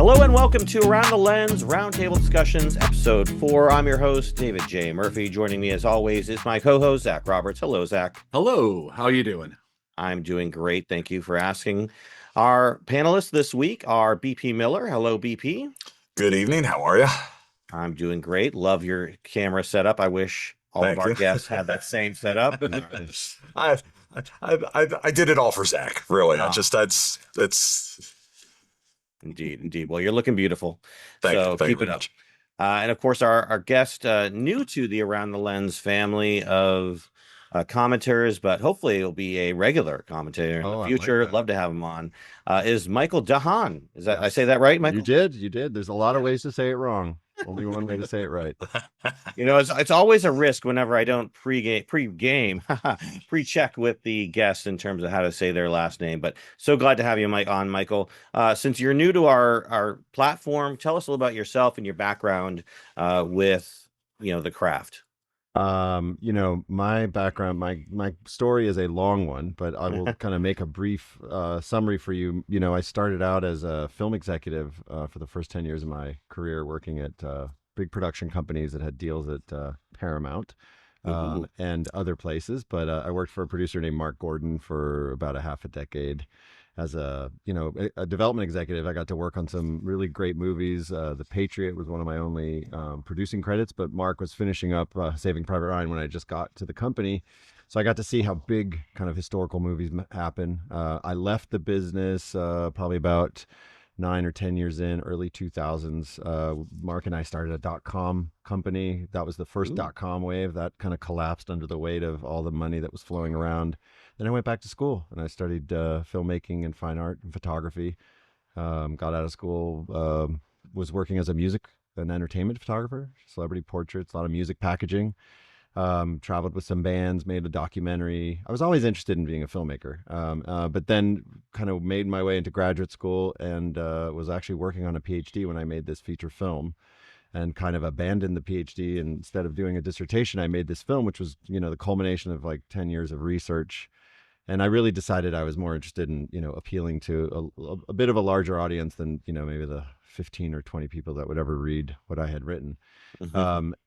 Hello and welcome to Around the Lens Roundtable Discussions, Episode 4. I'm your host, David J. Murphy. Joining me, as always, is my co-host, Zach Roberts. Hello, Zach. Hello. How are you doing? I'm doing great. Thank you for asking. Our panelists this week are BP Miller. Hello, BP. Good evening. How are you? I'm doing great. Love your camera setup. I wish all Thank of our you. guests had that same setup. I did it all for Zach. Really, it's Indeed. Well, you're looking beautiful. Thank So you. Thank keep you it very up. much. And of course, our guest, new to the Around the Lens family of commenters, but hopefully he'll be a regular commentator in the future. Love to have him on. Is Michael Dahan? Is that I say that right, Michael? You did. There's a lot of ways to say it wrong. Only one way to say it right. You know, it's always a risk whenever I don't pre-check with the guest in terms of how to say their last name. But so glad to have you on, Michael. Since you're new to our platform, tell us a little about yourself and your background with the craft. My background, my story is a long one, but I will kind of make a brief summary for you. I started out as a film executive for the first 10 years of my career, working at big production companies that had deals at Paramount and other places. But I worked for a producer named Mark Gordon for about a half a decade. As a development executive, I got to work on some really great movies. The Patriot was one of my only producing credits, but Mark was finishing up Saving Private Ryan when I just got to the company. So I got to see how big kind of historical movies happen. I left the business probably about 9 or 10 years in, early 2000s. Mark and I started a .com company. That was the first .com wave. That kind of collapsed under the weight of all the money that was flowing around. Then I went back to school and I studied filmmaking and fine art and photography. Got out of school, was working as a music and entertainment photographer, celebrity portraits, a lot of music packaging. Traveled with some bands, made a documentary. I was always interested in being a filmmaker, but then kind of made my way into graduate school and was actually working on a PhD when I made this feature film, and kind of abandoned the PhD. And instead of doing a dissertation, I made this film, which was, the culmination of like 10 years of research. And I really decided I was more interested in, appealing to a bit of a larger audience than, maybe the 15 or 20 people that would ever read what I had written.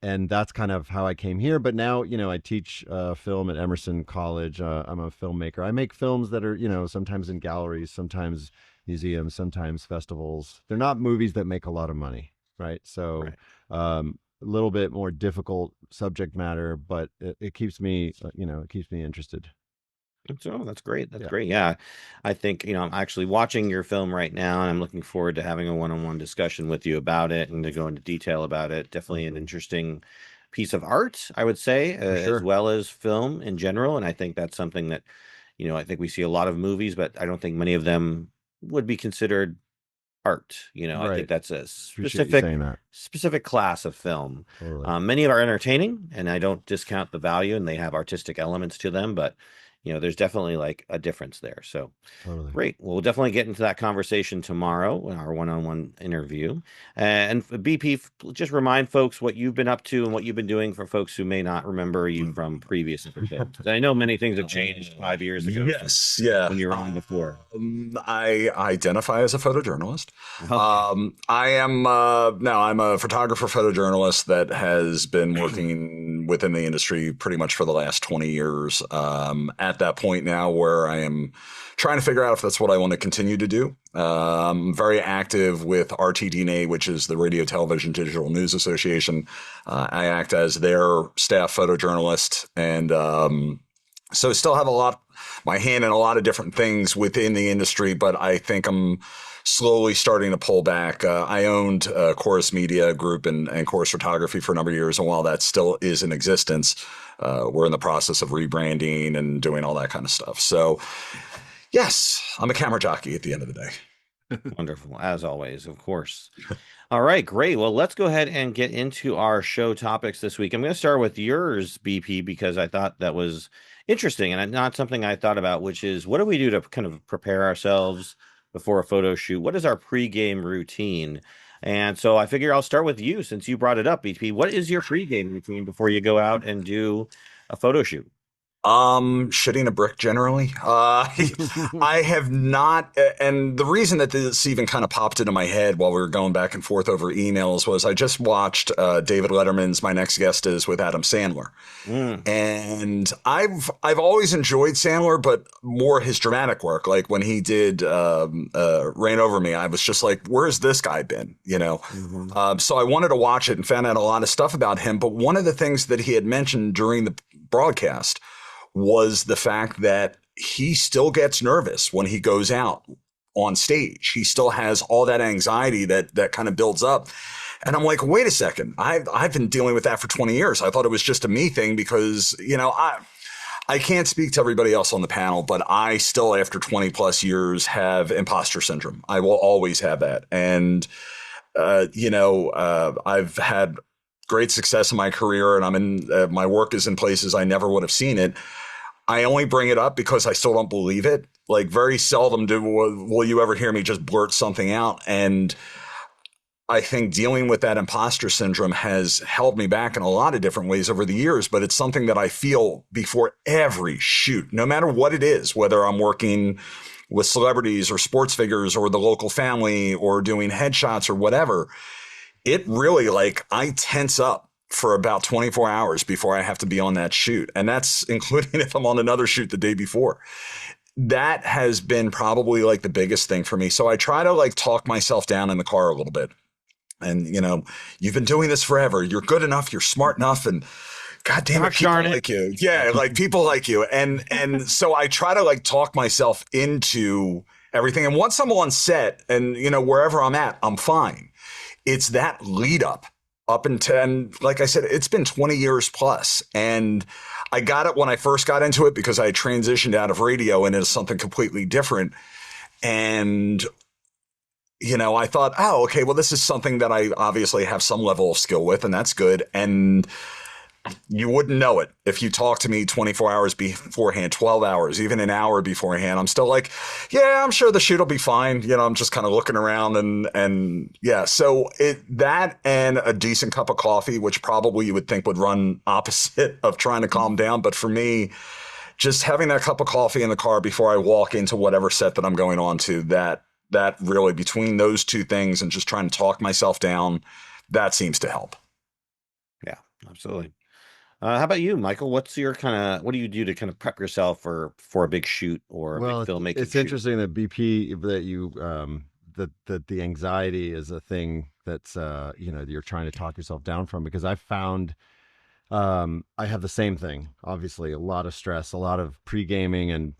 And that's kind of how I came here. But now, I teach film at Emerson College. I'm a filmmaker. I make films that are, sometimes in galleries, sometimes museums, sometimes festivals. They're not movies that make a lot of money, right? So a little bit more difficult subject matter, but it keeps me, it keeps me interested. So that's great. That's great. Yeah. I think, I'm actually watching your film right now, and I'm looking forward to having a one-on-one discussion with you about it and to go into detail about it. Definitely an interesting piece of art, I would say, as well as film in general. And I think that's something that, I think we see a lot of movies, but I don't think many of them would be considered art. I think that's a specific class of film. Totally. Many of are entertaining, and I don't discount the value, and they have artistic elements to them, but there's definitely like a difference there. So great. Well, we'll definitely get into that conversation tomorrow in our one-on-one interview. And BP, just remind folks what you've been up to and what you've been doing for folks who may not remember you from previous episodes. I know many things have changed 5 years ago. Yes, yeah. When you were on before. I identify as a photojournalist. I am I'm a photographer photojournalist that has been working within the industry pretty much for the last 20 years. At that point now where I am trying to figure out if that's what I want to continue to do. I'm very active with RtD, which is the Radio Television Digital News Association. I act as their staff photojournalist, and so still have my hand in a lot of different things within the industry, but I think I'm slowly starting to pull back. I owned Chorus Media Group and Chorus Photography for a number of years, and while that still is in existence, we're in the process of rebranding and doing all that kind of stuff. So, yes, I'm a camera jockey at the end of the day. Wonderful, as always, of course. All right, great. Well, let's go ahead and get into our show topics this week. I'm going to start with yours, BP, because I thought that was interesting and not something I thought about, which is what do we do to kind of prepare ourselves before a photo shoot? What is our pregame routine? And so I figure I'll start with you since you brought it up, BP. What is your pregame routine before you go out and do a photo shoot? Shitting a brick generally. I have not, and the reason that this even kind of popped into my head while we were going back and forth over emails was I just watched David Letterman's My Next Guest Is with Adam Sandler. Mm. And I've always enjoyed Sandler, but more his dramatic work. Like when he did Reign Over Me, I was just like, where's this guy been? You know? Hmm. So I wanted to watch it and found out a lot of stuff about him. But one of the things that he had mentioned during the broadcast was the fact that he still gets nervous when he goes out on stage. He still has all that anxiety that kind of builds up. And I'm like, wait a second. I've been dealing with that for 20 years. I thought it was just a me thing because, I can't speak to everybody else on the panel, but I still, after 20 plus years, have imposter syndrome. I will always have that. And, I've had great success in my career and I'm in, my work is in places I never would have seen it. I only bring it up because I still don't believe it. Like very seldom will you ever hear me just blurt something out. And I think dealing with that imposter syndrome has held me back in a lot of different ways over the years, but it's something that I feel before every shoot, no matter what it is, whether I'm working with celebrities or sports figures or the local family or doing headshots or whatever. It really like I tense up for about 24 hours before I have to be on that shoot. And that's including if I'm on another shoot the day before. That has been probably like the biggest thing for me. So I try to like talk myself down in the car a little bit. And, you've been doing this forever. You're good enough. You're smart enough. And God damn it, Gosh people darn it. like you. Yeah, like people like you. And so I try to like talk myself into everything. And once I'm on set and, wherever I'm at, I'm fine. It's that lead up until, and like I said, it's been 20 years plus. And I got it when I first got into it because I transitioned out of radio and into something completely different. And I thought, oh, okay, well, this is something that I obviously have some level of skill with, and that's good. And you wouldn't know it if you talked to me 24 hours beforehand, 12 hours, even an hour beforehand. I'm still like, yeah, I'm sure the shoot will be fine. I'm just kind of looking around and yeah. So that and a decent cup of coffee, which probably you would think would run opposite of trying to calm down. But for me, just having that cup of coffee in the car before I walk into whatever set that I'm going on to, that really between those two things and just trying to talk myself down, that seems to help. Yeah, absolutely. How about you, Michael? What do you do to kind of prep yourself for a big shoot or a big Well, filmmaking it's shoot? interesting that BP that you that the anxiety is a thing that's you're trying to talk yourself down from, because I found I have the same thing. Obviously, a lot of stress, a lot of pre-gaming, and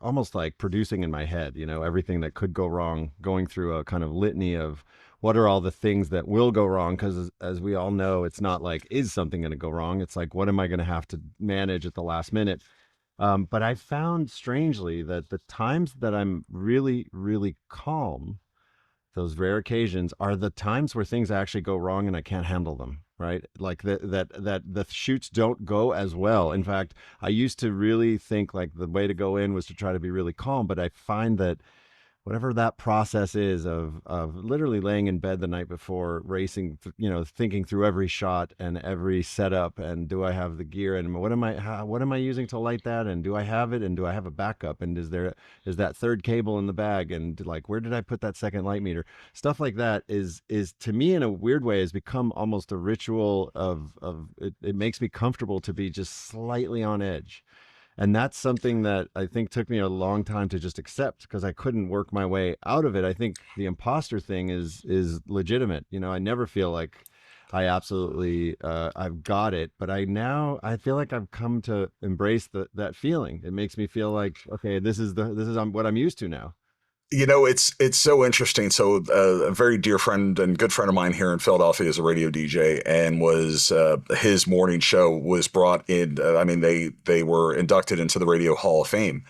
almost like producing in my head. Everything that could go wrong, going through a kind of litany of what are all the things that will go wrong. Because as we all know, it's not like is something going to go wrong. It's like what am I going to have to manage at the last minute. But I found strangely that the times that I'm really, really calm, those rare occasions, are the times where things actually go wrong and I can't handle them. Right, like that the shoots don't go as well. In fact, I used to really think like the way to go in was to try to be really calm, but I find that whatever that process is of literally laying in bed the night before, racing, thinking through every shot and every setup, and do I have the gear, and what am I using to light that, and do I have it, and do I have a backup, and is that third cable in the bag, and like where did I put that second light meter, stuff like that is to me in a weird way has become almost a ritual of it makes me comfortable to be just slightly on edge. And that's something that I think took me a long time to just accept because I couldn't work my way out of it. I think the imposter thing is legitimate. I never feel like I absolutely I've got it, but I feel like I've come to embrace that feeling. It makes me feel like, okay, this is what I'm used to now. It's so interesting. So a very dear friend and good friend of mine here in Philadelphia is a radio DJ, and was his morning show was brought in. They were inducted into the Radio Hall of Fame,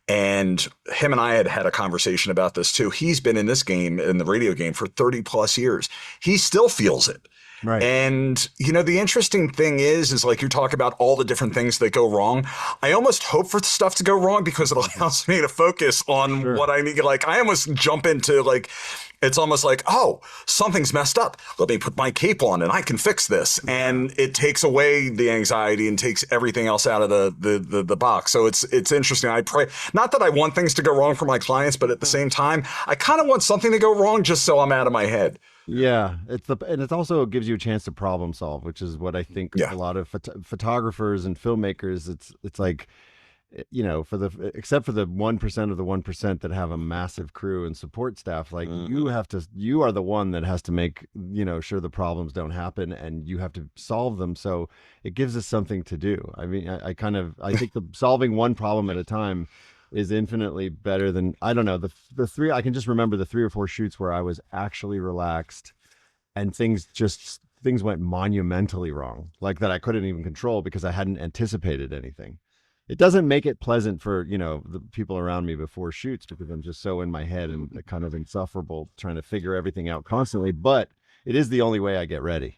and him and I had a conversation about this too. He's been in this game, in the radio game, for 30 plus years. He still feels it. Right. And, the interesting thing is like you talk about all the different things that go wrong. I almost hope for stuff to go wrong because it allows me to focus on Sure. what I need. Like I almost jump into like It's almost like, oh, something's messed up. Let me put my cape on and I can fix this. And it takes away the anxiety and takes everything else out of the box. So it's interesting. I pray, not that I want things to go wrong for my clients, but at the same time, I kind of want something to go wrong just so I'm out of my head. Yeah, and it also gives you a chance to problem solve, which is what I think Yeah. a lot of photographers and filmmakers. It's like, for except for the 1% of the 1% that have a massive crew and support staff, like you are the one that has to make, sure the problems don't happen, and you have to solve them. So it gives us something to do. I mean, I think solving one problem at a time is infinitely better than, I don't know, the three. I can just remember the 3 or 4 shoots where I was actually relaxed and things went monumentally wrong, like that I couldn't even control because I hadn't anticipated anything. It doesn't make it pleasant for, the people around me before shoots, because I'm just so in my head and kind of insufferable trying to figure everything out constantly, but it is the only way I get ready.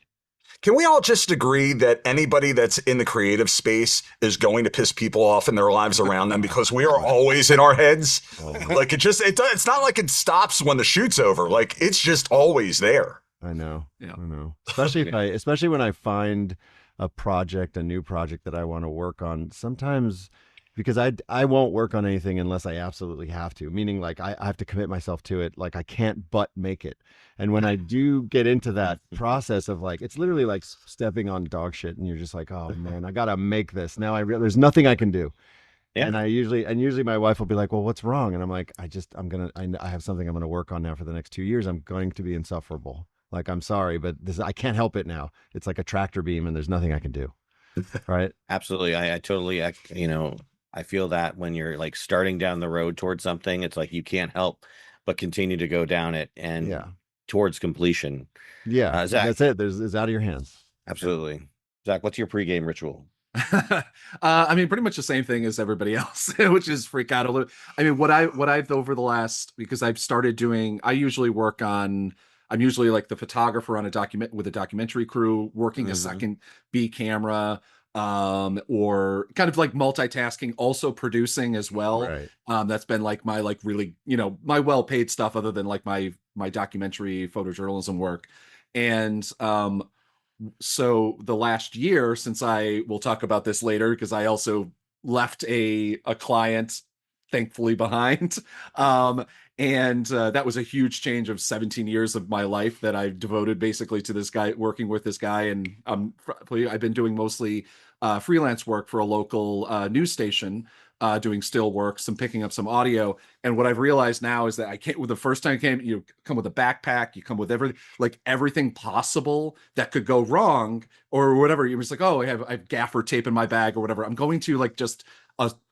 Can we all just agree that anybody that's in the creative space is going to piss people off in their lives around them, because we are always in our heads? Like it's not like it stops when the shoot's over. Like it's just always there. I know. Yeah. I know. Especially when I find a new project that I want to work on. Sometimes, because I won't work on anything unless I absolutely have to. Meaning, like I have to commit myself to it. Like I can't but make it. And when I do get into that process of, like, it's literally like stepping on dog shit, and you're just like, oh man, I gotta make this now. There's nothing I can do. Yeah. And usually my wife will be like, well, what's wrong? And I'm like, I have something I'm gonna work on now for the next 2 years. I'm going to be insufferable. Like, I'm sorry, but I can't help it now. It's like a tractor beam, and there's nothing I can do. Right? Absolutely. I totally, I feel that when you're like starting down the road towards something, it's like you can't help but continue to go down it and Yeah. towards completion. Yeah. Zach, That's it. It's out of your hands. absolutely. Zach, what's your pregame ritual? I mean, pretty much the same thing as everybody else, which is freak out a little. I mean, what I've over the last, because I've started doing, I usually work on, I'm usually like the photographer on a document with a documentary crew, working a second B camera, or kind of like multitasking, also producing as well. Right. That's been like my, like, really, my well-paid stuff, other than like my documentary photojournalism work. And so the last year, since we'll talk about this later, because I also left a client thankfully behind. And that was a huge change of 17 years of my life that I've devoted basically to this guy, working with this guy. And I've been doing mostly freelance work for a local news station, doing still work, picking up some audio. And what I've realized now is that I can't, with the first time I came, you come with a backpack, you come with everything possible that could go wrong or whatever. You're just like, oh, I have gaffer tape in my bag or whatever. I'm going to like just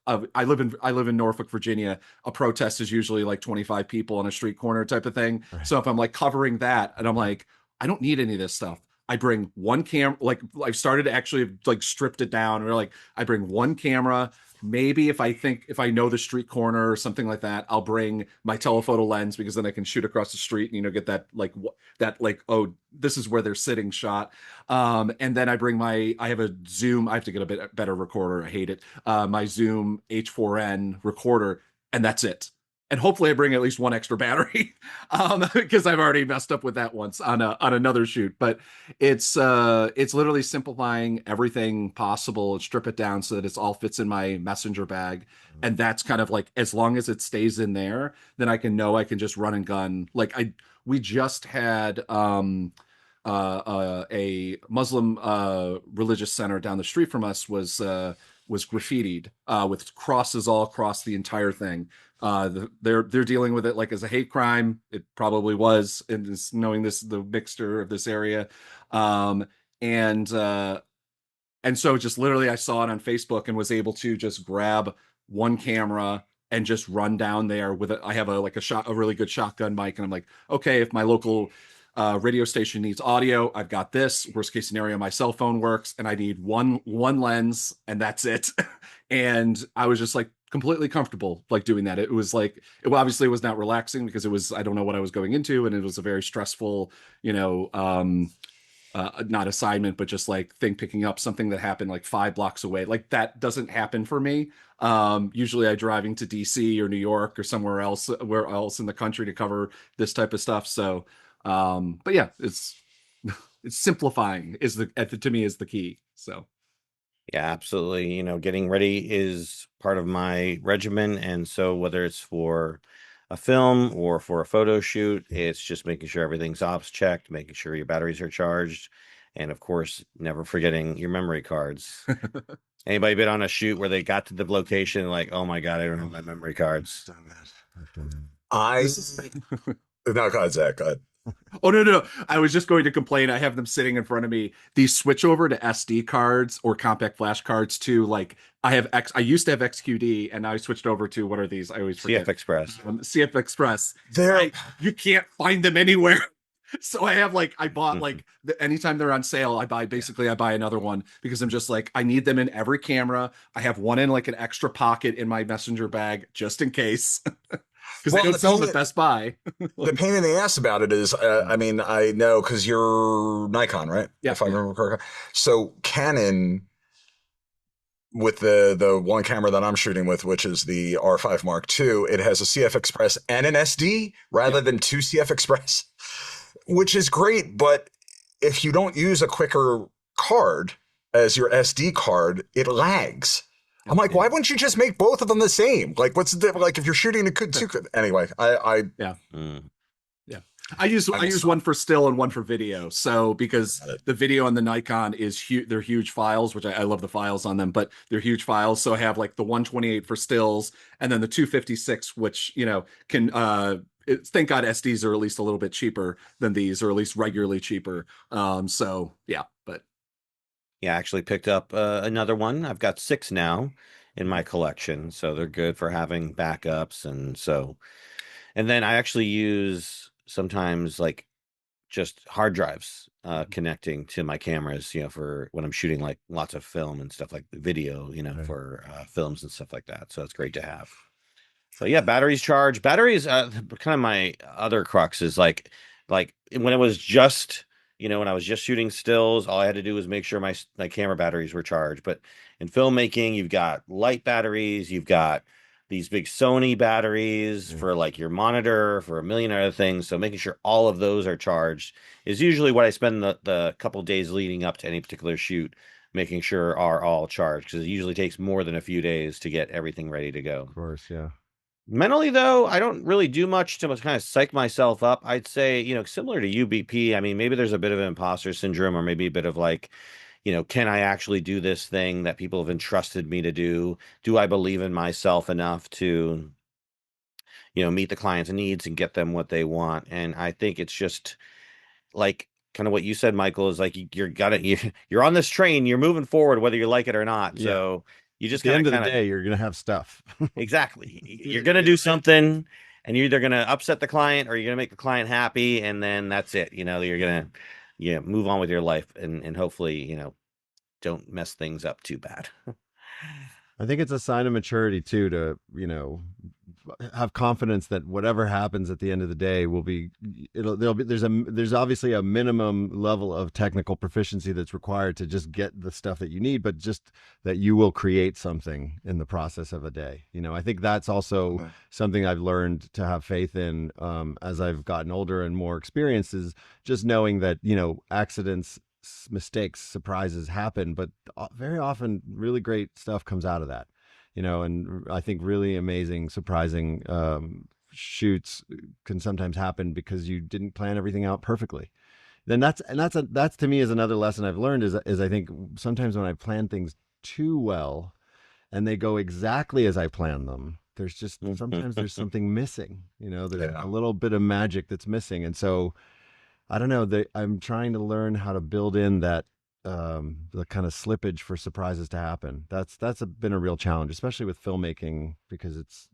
I live in Norfolk, Virginia. A protest is usually like 25 people on a street corner type of thing. Right. So if I'm like covering that, and I'm like, I don't need any of this stuff. I bring one camera. Like I've started to actually like stripped it down. Or like I bring one camera. Maybe if I know the street corner or something like that, I'll bring my telephoto lens, because then I can shoot across the street and get that oh, this is where they're sitting shot. And then I have a Zoom. I have to get a bit better recorder. I hate it. My Zoom H4n recorder, and that's it. And hopefully I bring at least one extra battery, because I've already messed up with that once on another shoot. But it's literally simplifying everything possible and strip it down so that it all fits in my messenger bag. And that's kind of like, as long as it stays in there, then I can just run and gun. Like we just had a Muslim religious center down the street from us was graffitied with crosses all across the entire thing. They're dealing with it like as a hate crime. It probably was, and just knowing the mixture of this area, and so just literally I saw it on Facebook and was able to just grab one camera and just run down there with it. I have a really good shotgun mic, and I'm like, okay, if my local radio station needs audio, I've got this. Worst case scenario, my cell phone works, and I need one lens, and that's it. And I was just like completely comfortable like doing that. It was like, it obviously was not relaxing, because I don't know what I was going into, and it was a very stressful, not assignment, but just like thing picking up something that happened like 5 blocks away. Like that doesn't happen for me. Usually I'm driving to DC or New York or somewhere else, where else in the country to cover this type of stuff. So, but yeah, it's simplifying is to me is the key. So. Yeah, absolutely. Getting ready is part of my regimen. And so whether it's for a film or for a photo shoot, it's just making sure everything's ops checked, making sure your batteries are charged, and of course, never forgetting your memory cards. Anybody been on a shoot where they got to the location like, oh my God, I don't have my memory cards? I no, go ahead, Zach. Go ahead. Oh no. I was just going to complain. I have them sitting in front of me. These switch over to SD cards or compact flash cards too. Like I used to have XQD and now I switched over to what are these? I always forget. CF Express. CF Express. There, You can't find them anywhere. So I bought anytime they're on sale, I buy another one because I'm just like, I need them in every camera. I have one in like an extra pocket in my messenger bag just in case. Because they don't sell them at Best Buy. The pain in the ass about it is, I mean, I know because you're Nikon, right? Yeah. If I remember correctly. So Canon, with the one camera that I'm shooting with, which is the R5 Mark II, it has a CF Express and an SD rather than two CF Express, which is great. But if you don't use a quicker card as your SD card, it lags. I'm like, why wouldn't you just make both of them the same? Like, what's the difference? Like, if you're shooting a two, anyway, yeah. I use one for still and one for video. So because the video on the Nikon is huge, they're huge files, which I love the files on them, but they're huge files. So I have like the 128 for stills, and then the 256, which can. Thank God SDs are at least a little bit cheaper than these, or at least regularly cheaper. So yeah, but. Yeah, I actually picked up another one. I've got 6 now in my collection, so they're good for having backups. And then I actually use sometimes like just hard drives connecting to my cameras, for when I'm shooting like lots of film and stuff like video, Right. for films and stuff like that. So it's great to have. So yeah, batteries charged. Batteries, kind of my other crux is like when it was just, when I was just shooting stills, all I had to do was make sure my camera batteries were charged. But in filmmaking, you've got light batteries, you've got these big Sony batteries for like your monitor, for a million other things. So making sure all of those are charged is usually what I spend the couple days leading up to any particular shoot, making sure are all charged, because it usually takes more than a few days to get everything ready to go. Of course, yeah. Mentally, though, I don't really do much to kind of psych myself up. I'd say, similar to UBP, I mean, maybe there's a bit of an imposter syndrome, or maybe a bit of like, can I actually do this thing that people have entrusted me to do? Do I believe in myself enough to, meet the client's needs and get them what they want? And I think it's just like kind of what you said, Michael, is like you're on this train, you're moving forward, whether you like it or not. Yeah. So you just At the end of kinda the day, you're gonna have stuff. exactly. You're going to do something, and you're either going to upset the client or you're going to make the client happy, and then that's it. You're going to move on with your life, and hopefully, don't mess things up too bad. I think it's a sign of maturity too to, have confidence that whatever happens at the end of the day will be, there's obviously a minimum level of technical proficiency that's required to just get the stuff that you need, but just that you will create something in the process of a day. I think that's also something I've learned to have faith in, as I've gotten older and more experienced, is just knowing that, accidents, mistakes, surprises happen, but very often really great stuff comes out of that, and I think really amazing, surprising shoots can sometimes happen because you didn't plan everything out perfectly. Then that's to me is another lesson I've learned, is I think sometimes when I plan things too well and they go exactly as I planned them, there's just sometimes there's something missing, there's a little bit of magic that's missing. And so I don't know. I'm trying to learn how to build in that the kind of slippage for surprises to happen. That's been a real challenge, especially with filmmaking, because it's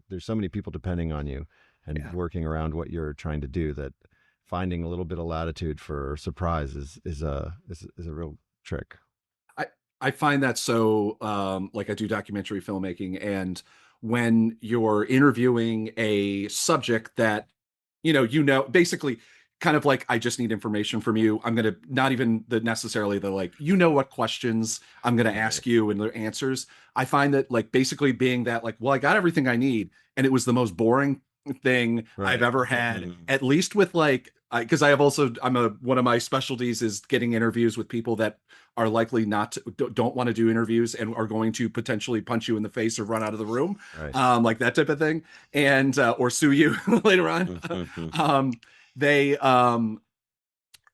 there's so many people depending on you and working around what you're trying to do, that finding a little bit of latitude for surprise is a real trick. I find that so like I do documentary filmmaking, and when you're interviewing a subject that basically kind of like, I just need information from you. I'm going to not even necessarily the like, what questions I'm going to ask you and the answers. I find that like basically being that like, well, I got everything I need. And it was the most boring thing I've ever had, at least with like, because one of my specialties is getting interviews with people that are likely don't want to do interviews and are going to potentially punch you in the face or run out of the room, like that type of thing, and or sue you later on. They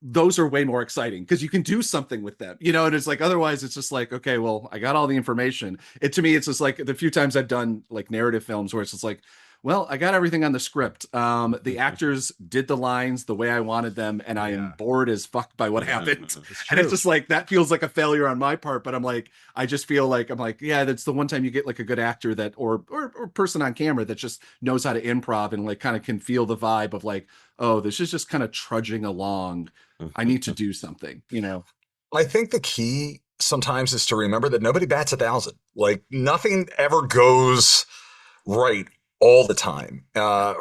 those are way more exciting because you can do something with them, and it's like, otherwise it's just like, okay, well, I got all the information. To me, it's just like the few times I've done like narrative films where it's just like, well, I got everything on the script. The actors did the lines the way I wanted them, and I am bored as fuck by what happened. And it's just like, that feels like a failure on my part, but I'm like, I just feel like, yeah, that's the one time you get like a good actor that, or person on camera that just knows how to improv and like kind of can feel the vibe of like, oh, this is just kind of trudging along. I need to do something, I think the key sometimes is to remember that nobody bats 1,000. Like, nothing ever goes right all the time.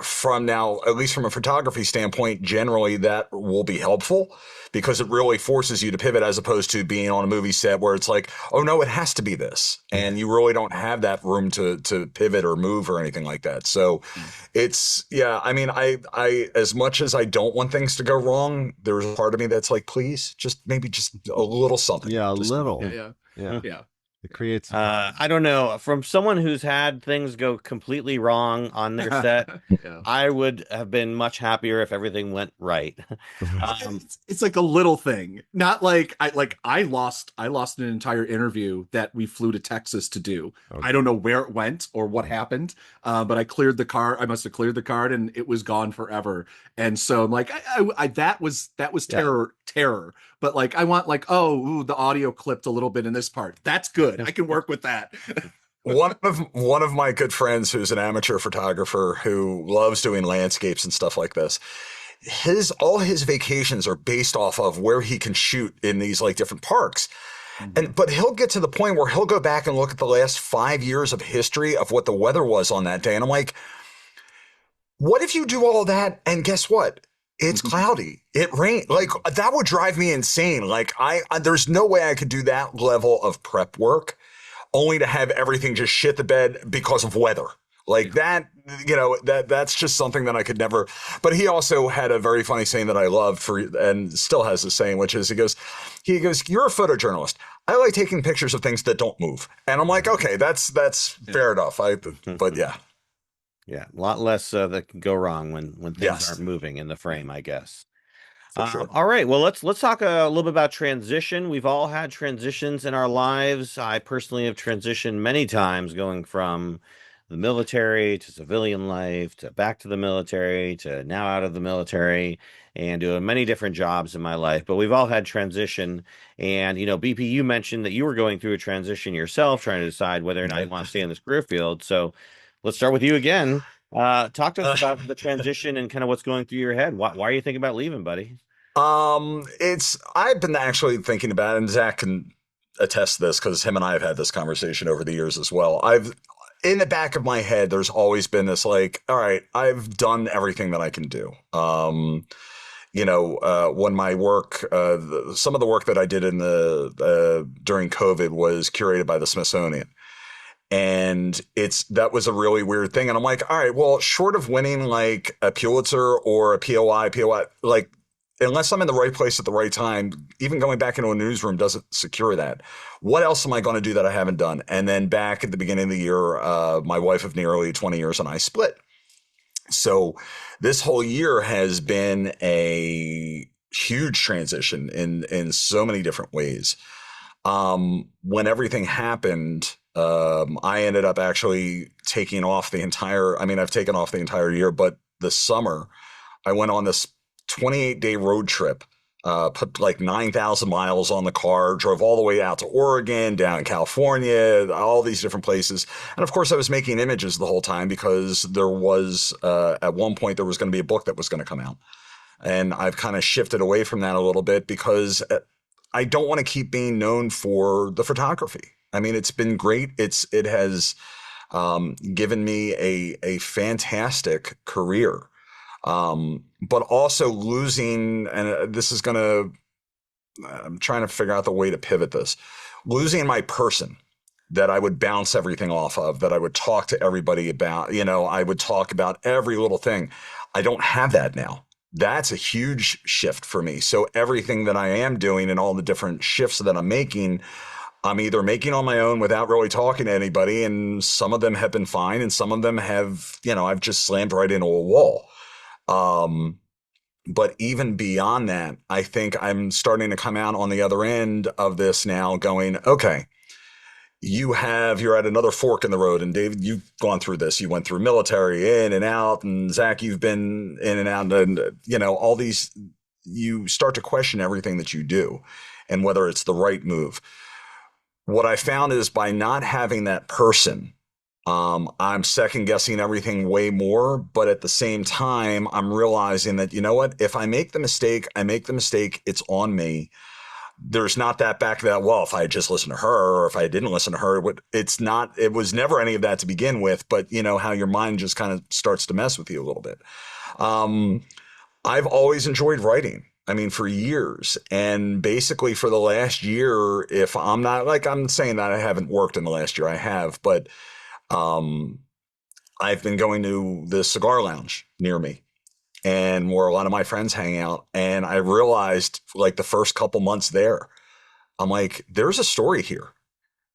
From now, at least from a photography standpoint, generally that will be helpful because it really forces you to pivot, as opposed to being on a movie set where it's like, oh no, it has to be this. And you really don't have that room to pivot or move or anything like that. So it's, I mean, I, as much as I don't want things to go wrong, there's a part of me that's like, please, maybe just a little something. Yeah, a just, little. Yeah. It creates. I don't know. From someone who's had things go completely wrong on their set, I would have been much happier if everything went right. It's like a little thing, not like I lost an entire interview that we flew to Texas to do. Okay. I don't know where it went or what happened, but I cleared the card. I must have cleared the card, and it was gone forever. And so I'm like, that was terror. But like, I want like, the audio clipped a little bit in this part. That's good. I can work with that. One of my good friends, who's an amateur photographer who loves doing landscapes and stuff like this, all his vacations are based off of where he can shoot in these like different parks. But he'll get to the point where he'll go back and look at the last 5 years of history of what the weather was on that day. And I'm like, what if you do all that and guess what? It's cloudy. It rained. Like, that would drive me insane. Like, there's no way I could do that level of prep work only to have everything just shit the bed because of weather. Like that, that's just something that I could never. But he also had a very funny saying that I loved and still has the saying, which is, he goes, you're a photojournalist. I like taking pictures of things that don't move. And I'm like, okay, that's fair enough. But yeah. Yeah, a lot less that can go wrong when things aren't moving in the frame, I guess. Sure. All right, well, let's talk a little bit about transition. We've all had transitions in our lives. I personally have transitioned many times, going from the military to civilian life to back to the military to now out of the military, and doing many different jobs in my life. But we've all had transition. And, BP, you mentioned that you were going through a transition yourself, trying to decide whether or not you want to stay in this career field. So let's start with you again. Talk to us about the transition and kind of what's going through your head. Why are you thinking about leaving, buddy? I've been actually thinking about it, and Zach can attest to this because him and I have had this conversation over the years as well. In the back of my head, there's always been this like, all right, I've done everything that I can do. When my work, some of the work that I did during COVID was curated by the Smithsonian. And that was a really weird thing. And I'm like, all right, well, short of winning like a Pulitzer or a POI, like, unless I'm in the right place at the right time, even going back into a newsroom doesn't secure that. What else am I going to do that I haven't done? And then back at the beginning of the year, my wife of nearly 20 years and I split. So this whole year has been a huge transition in so many different ways. When everything happened, I ended up actually taking off I've taken off the entire year, but this summer I went on this 28-day road trip, put like 9,000 miles on the car, drove all the way out to Oregon, down in California, all these different places. And of course I was making images the whole time because there was, at one point there was going to be a book that was going to come out. And I've kind of shifted away from that a little bit because I don't want to keep being known for the photography. I mean, it's been great. It has given me a fantastic career. But also losing, and this is going to, I'm trying to figure out the way to pivot this, losing my person that I would bounce everything off of, that I would talk to everybody about, I would talk about every little thing. I don't have that now. That's a huge shift for me. So everything that I am doing and all the different shifts that I'm making, I'm either making on my own without really talking to anybody. And some of them have been fine. And some of them have, I've just slammed right into a wall. But even beyond that, I think I'm starting to come out on the other end of this now going, okay, you're at another fork in the road. And David, you've gone through this. You went through military in and out. And Zach, you've been in and out. And, all these, you start to question everything that you do and whether it's the right move. What I found is by not having that person, I'm second guessing everything way more. But at the same time, I'm realizing that, if I make the mistake, it's on me. There's not that back of that, well, if I had just listened to her or if I didn't listen to her, it was never any of that to begin with, but how your mind just kind of starts to mess with you a little bit. I've always enjoyed writing. I mean, for years, and basically for the last year, if I'm not I'm saying that I haven't worked in the last year, I have, but, I've been going to the cigar lounge near me, and where a lot of my friends hang out. And I realized the first couple months there, I'm like, there's a story here.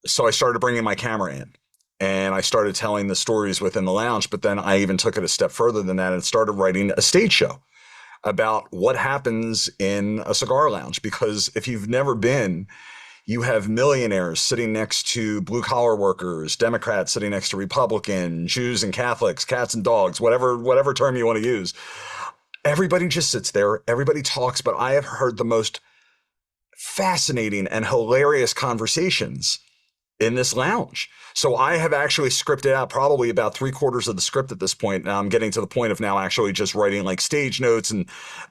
So I started bringing my camera in and I started telling the stories within the lounge. But then I even took it a step further than that and started writing a stage show about what happens in a cigar lounge. Because if you've never been, you have millionaires sitting next to blue collar workers, Democrats sitting next to Republicans, Jews and Catholics, cats and dogs, whatever term you want to use. Everybody just sits there. Everybody talks, but I have heard the most fascinating and hilarious conversations in this lounge. So I have actually scripted out probably about 3/4 of the script at this point. Now I'm getting to the point of now actually just writing stage notes and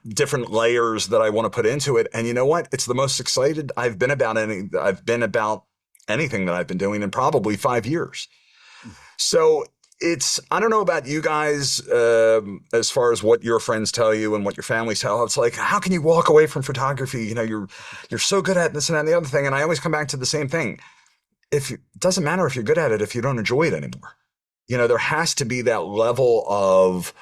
different layers that I want to put into it. And you know what? It's the most excited I've been about anything that I've been doing in probably 5 years. So I don't know about you guys, as far as what your friends tell you and what your families tell. It's how can you walk away from photography? You're so good at this and that and the other thing. And I always come back to the same thing. It doesn't matter if you're good at it if you don't enjoy it anymore. There has to be that level of,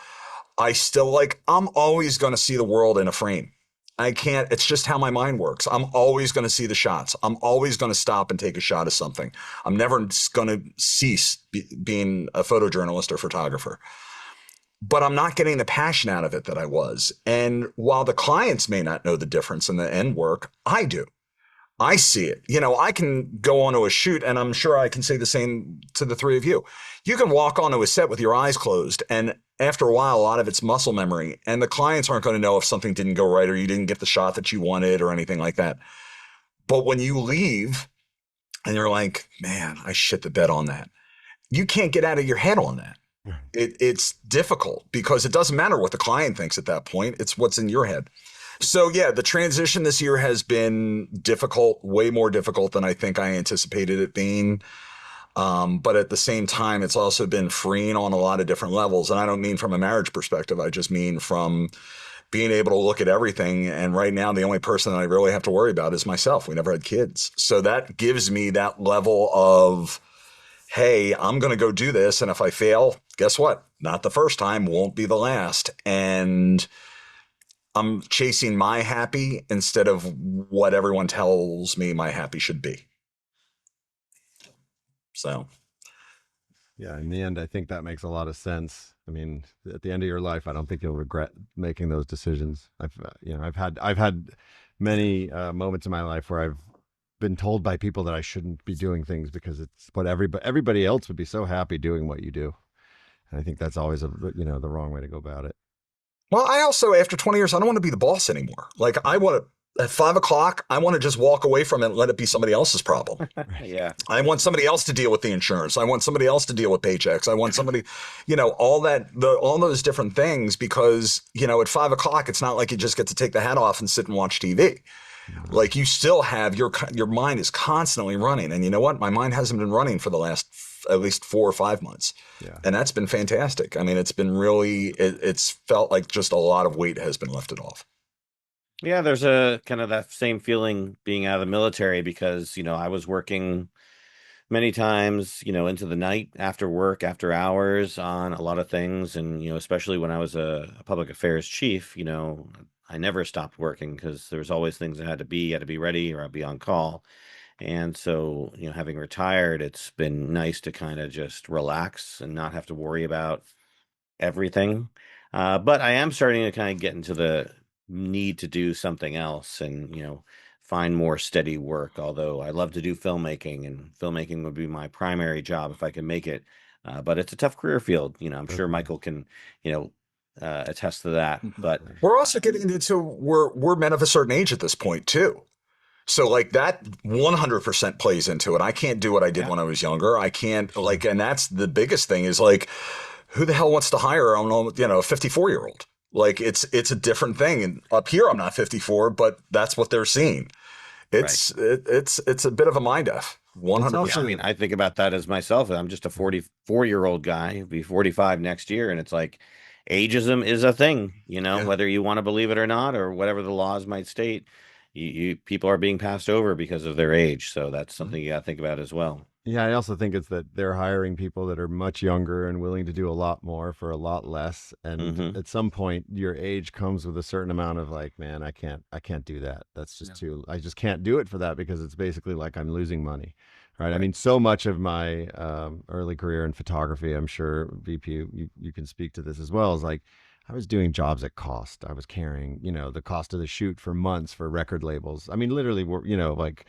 I'm always going to see the world in a frame. I can't, it's just how my mind works. I'm always going to see the shots. I'm always going to stop and take a shot of something. I'm never going to cease being a photojournalist or photographer. But I'm not getting the passion out of it that I was. And while the clients may not know the difference in the end work, I do. I see it. I can go onto a shoot, and I'm sure I can say the same to the three of you. You can walk onto a set with your eyes closed, and after a while, a lot of it's muscle memory, and the clients aren't going to know if something didn't go right or you didn't get the shot that you wanted or anything like that. But when you leave and you're like, man, I shit the bed on that, you can't get out of your head on that. It's difficult because it doesn't matter what the client thinks at that point. It's what's in your head. So yeah, the transition this year has been difficult, way more difficult than I think I anticipated it being. But at the same time, it's also been freeing on a lot of different levels. And I don't mean from a marriage perspective. I just mean from being able to look at everything. And right now, the only person that I really have to worry about is myself. We never had kids. So that gives me that level of, hey, I'm going to go do this. And if I fail, guess what? Not the first time, won't be the last. And I'm chasing my happy instead of what everyone tells me my happy should be. So. Yeah, in the end, I think that makes a lot of sense. I mean, at the end of your life, I don't think you'll regret making those decisions. I've had many moments in my life where I've been told by people that I shouldn't be doing things because it's what everybody else would be so happy doing what you do. And I think that's always the wrong way to go about it. Well, I also, after 20 years, I don't want to be the boss anymore. I want to, at 5 o'clock, I want to just walk away from it and let it be somebody else's problem. Yeah. I want somebody else to deal with the insurance. I want somebody else to deal with paychecks. I want somebody, all those different things, because, at 5 o'clock, it's not like you just get to take the hat off and sit and watch TV. You still have your mind is constantly running. And you know what? My mind hasn't been running for the last at least 4 or 5 months. Yeah. And that's been fantastic. I mean, it's been really, it's felt like just a lot of weight has been lifted off. Yeah, there's a kind of that same feeling being out of the military because, I was working many times, into the night after work, after hours on a lot of things. And, especially when I was a public affairs chief, I never stopped working because there was always things that had to be ready or I'd be on call. And so, having retired, it's been nice to kind of just relax and not have to worry about everything. But I am starting to kind of get into the need to do something else and, find more steady work. Although I love to do filmmaking and filmmaking would be my primary job if I can make it. But it's a tough career field. I'm sure Definitely. Michael can, you know, attest to that. But We're also getting into, we're men of a certain age at this point too. So like that 100% plays into it. I can't do what I did yeah, when I was younger. I can't like, and that's the biggest thing is like, who the hell wants to hire a 54-year-old? Like it's a different thing. And up here, I'm not 54, but that's what they're seeing. right. It's a bit of a mind f. It's 100%. Yeah, I also mean, I think about that as myself. I'm just a 44-year-old guy, be 45 next year, and it's like ageism is a thing, Yeah. whether you want to believe it or not, or whatever the laws might state. People are being passed over because of their age, so that's something you got to think about as well. Yeah, I also think it's that they're hiring people that are much younger and willing to do a lot more for a lot less. And Hmm. at some point, your age comes with a certain amount of like, man, I can't do that. That's Yeah. just too, I just can't do it for that because it's basically like I'm losing money, right? I Right. mean, so much of my early career in photography, I'm sure VP, you can speak to this as well, is like I was doing jobs at cost. I was carrying, the cost of the shoot for months for record labels. I mean, literally, like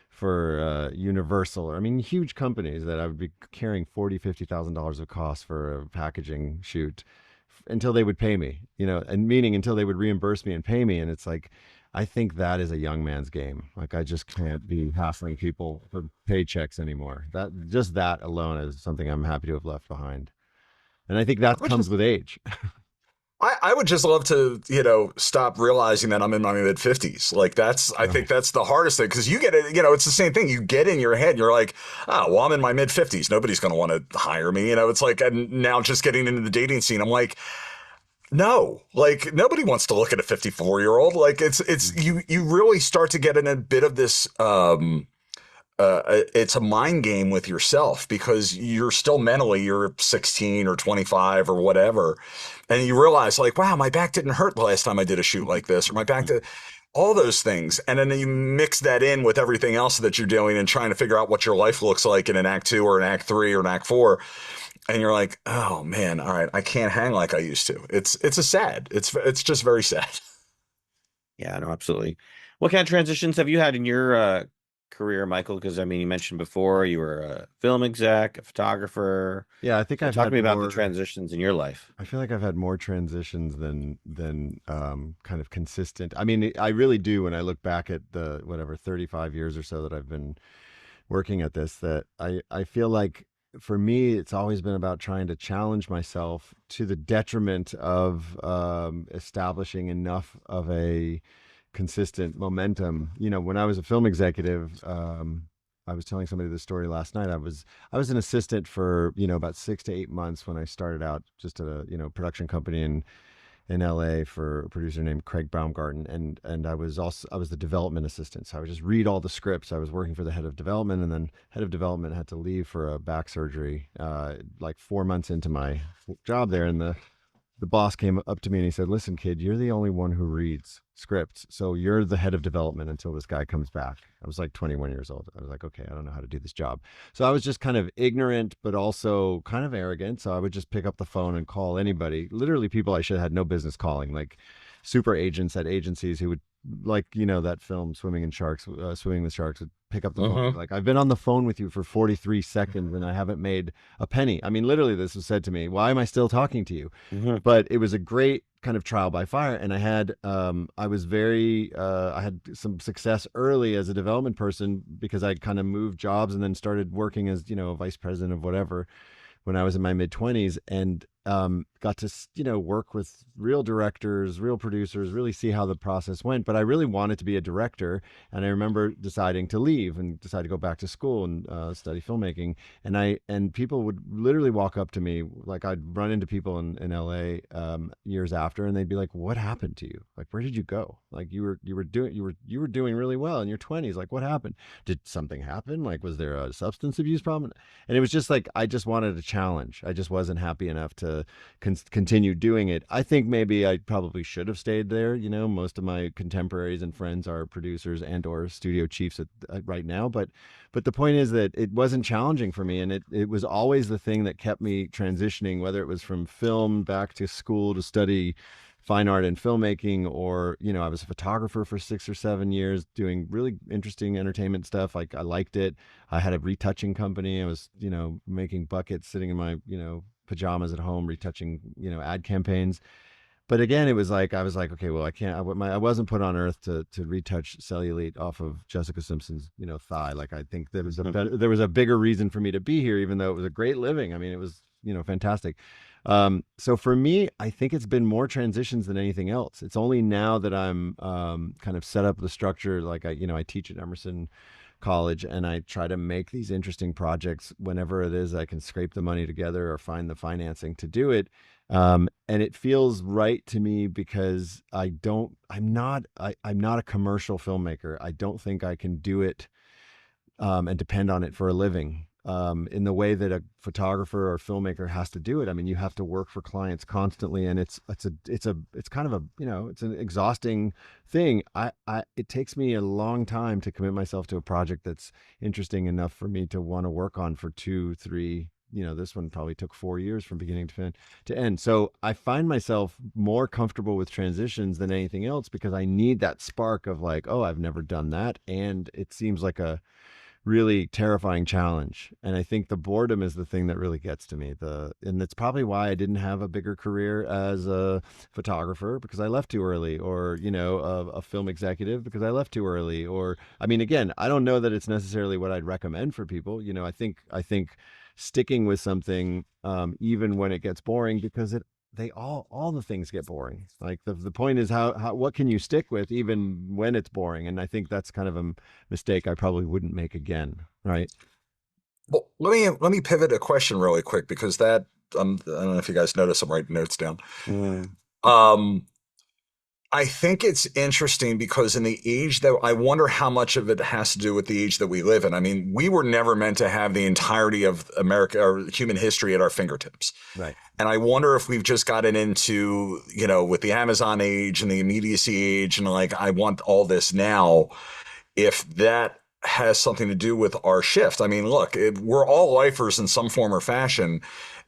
for Universal, or I mean, huge companies that I would be carrying $40,000-$50,000 of costs for a packaging shoot until they would pay me, and meaning until they would reimburse me and pay me. And it's like, I think that is a young man's game. Like, I just can't be hassling people for paychecks anymore. That alone is something I'm happy to have left behind. And I think that Which comes is with age. I would just love to, stop realizing that I'm in my mid 50s. Like I think Right. that's the hardest thing because you get it, it's the same thing. You get in your head, you're like, oh, well, I'm in my mid 50s. Nobody's going to want to hire me. It's like, and now just getting into the dating scene, I'm like, no, like nobody wants to look at a 54-year-old. Like you really start to get in a bit of this, it's a mind game with yourself because you're still mentally you're 16 or 25 or whatever, and you realize like, wow, my back didn't hurt the last time I did a shoot like this, or my back did all those things, and then you mix that in with everything else that you're doing and trying to figure out what your life looks like in an act 2 or an act 3 or an act 4, and you're like, oh man, all right, I can't hang like I used to. It's just very sad. Yeah, no, absolutely. What kind of transitions have you had in your career, Michael? Because I mean, you mentioned before you were a film exec, a photographer. Yeah, I think So I've talk to had me about the more. transitions in your life. I feel like I've had more transitions than kind of consistent. I mean, I really do when I look back at the whatever 35 years or so that I've been working at this. That I feel like for me, it's always been about trying to challenge myself to the detriment of establishing enough of a consistent momentum. When I was a film executive, I was telling somebody this story last night. I was an assistant for about 6 to 8 months when I started out just at a production company in LA for a producer named Craig Baumgarten, and I was the development assistant. So I would just read all the scripts. I was working for the head of development, and then head of development had to leave for a back surgery like 4 months into my job there, and the boss came up to me and he said, "Listen, kid, you're the only one who reads scripts. So you're the head of development until this guy comes back." I was like 21 years old. I was like, okay, I don't know how to do this job. So I was just kind of ignorant, but also kind of arrogant. So I would just pick up the phone and call anybody, literally people I should have had no business calling, like super agents at agencies who would, like, that film Swimming with Sharks, would pick up the phone and be like, "I've been on the phone with you for 43 seconds and I haven't made a penny." I mean, literally, this was said to me. Why am I still talking to you? Hmm. But it was a great kind of trial by fire, and I had some success early as a development person because I kind of moved jobs and then started working as a vice president of whatever when I was in my mid 20s. And got to, work with real directors, real producers, really see how the process went. But I really wanted to be a director. And I remember deciding to leave and decide to go back to school and study filmmaking. And people would literally walk up to me, like I'd run into people in LA years after, and they'd be like, "What happened to you? Like, where did you go? Like, you were doing really well in your 20s. Like, what happened? Did something happen? Like, was there a substance abuse problem?" And it was just like I just wanted a challenge. I just wasn't happy enough to continue doing it. I think maybe I probably should have stayed there. Most of my contemporaries and friends are producers and or studio chiefs right now, but the point is that it wasn't challenging for me, and it was always the thing that kept me transitioning, whether it was from film back to school to study fine art and filmmaking, or I was a photographer for 6 or 7 years doing really interesting entertainment stuff. Like, I liked it. I had a retouching company. I was making buckets sitting in my pajamas at home retouching ad campaigns. But again, it was like I was like, okay, well, I can't. I wasn't put on earth to retouch cellulite off of Jessica Simpson's thigh. Like, I think there was a bigger reason for me to be here, even though it was a great living. I mean, it was fantastic. So for me, I think it's been more transitions than anything else. It's only now that I'm kind of set up the structure. Like, I teach at Emerson College, and I try to make these interesting projects whenever it is I can scrape the money together or find the financing to do it. And it feels right to me because I'm not a commercial filmmaker. I don't think I can do it and depend on it for a living in the way that a photographer or filmmaker has to do it. I mean, you have to work for clients constantly, and it's kind of a it's an exhausting thing. It takes me a long time to commit myself to a project that's interesting enough for me to want to work on for 2, 3. This one probably took 4 years from beginning to end. So I find myself more comfortable with transitions than anything else because I need that spark of like, oh, I've never done that, and it seems like a really terrifying challenge. And I think the boredom is the thing that really gets to me. And that's probably why I didn't have a bigger career as a photographer, because I left too early, or a film executive because I left too early. Or, I mean, again, I don't know that it's necessarily what I'd recommend for people. I think sticking with something, even when it gets boring, because all the things get boring. Like, the point is how what can you stick with even when it's boring? And I think that's kind of a mistake I probably wouldn't make again. Right. Well, let me pivot a question really quick, because that I don't know if you guys notice, I'm writing notes down. Mm. I think it's interesting because in the age that I wonder how much of it has to do with the age that we live in. I mean, we were never meant to have the entirety of America or human history at our fingertips. Right. And I wonder if we've just gotten into, with the Amazon age and the immediacy age and like, I want all this now, if that has something to do with our shift. I mean, look, we're all lifers in some form or fashion.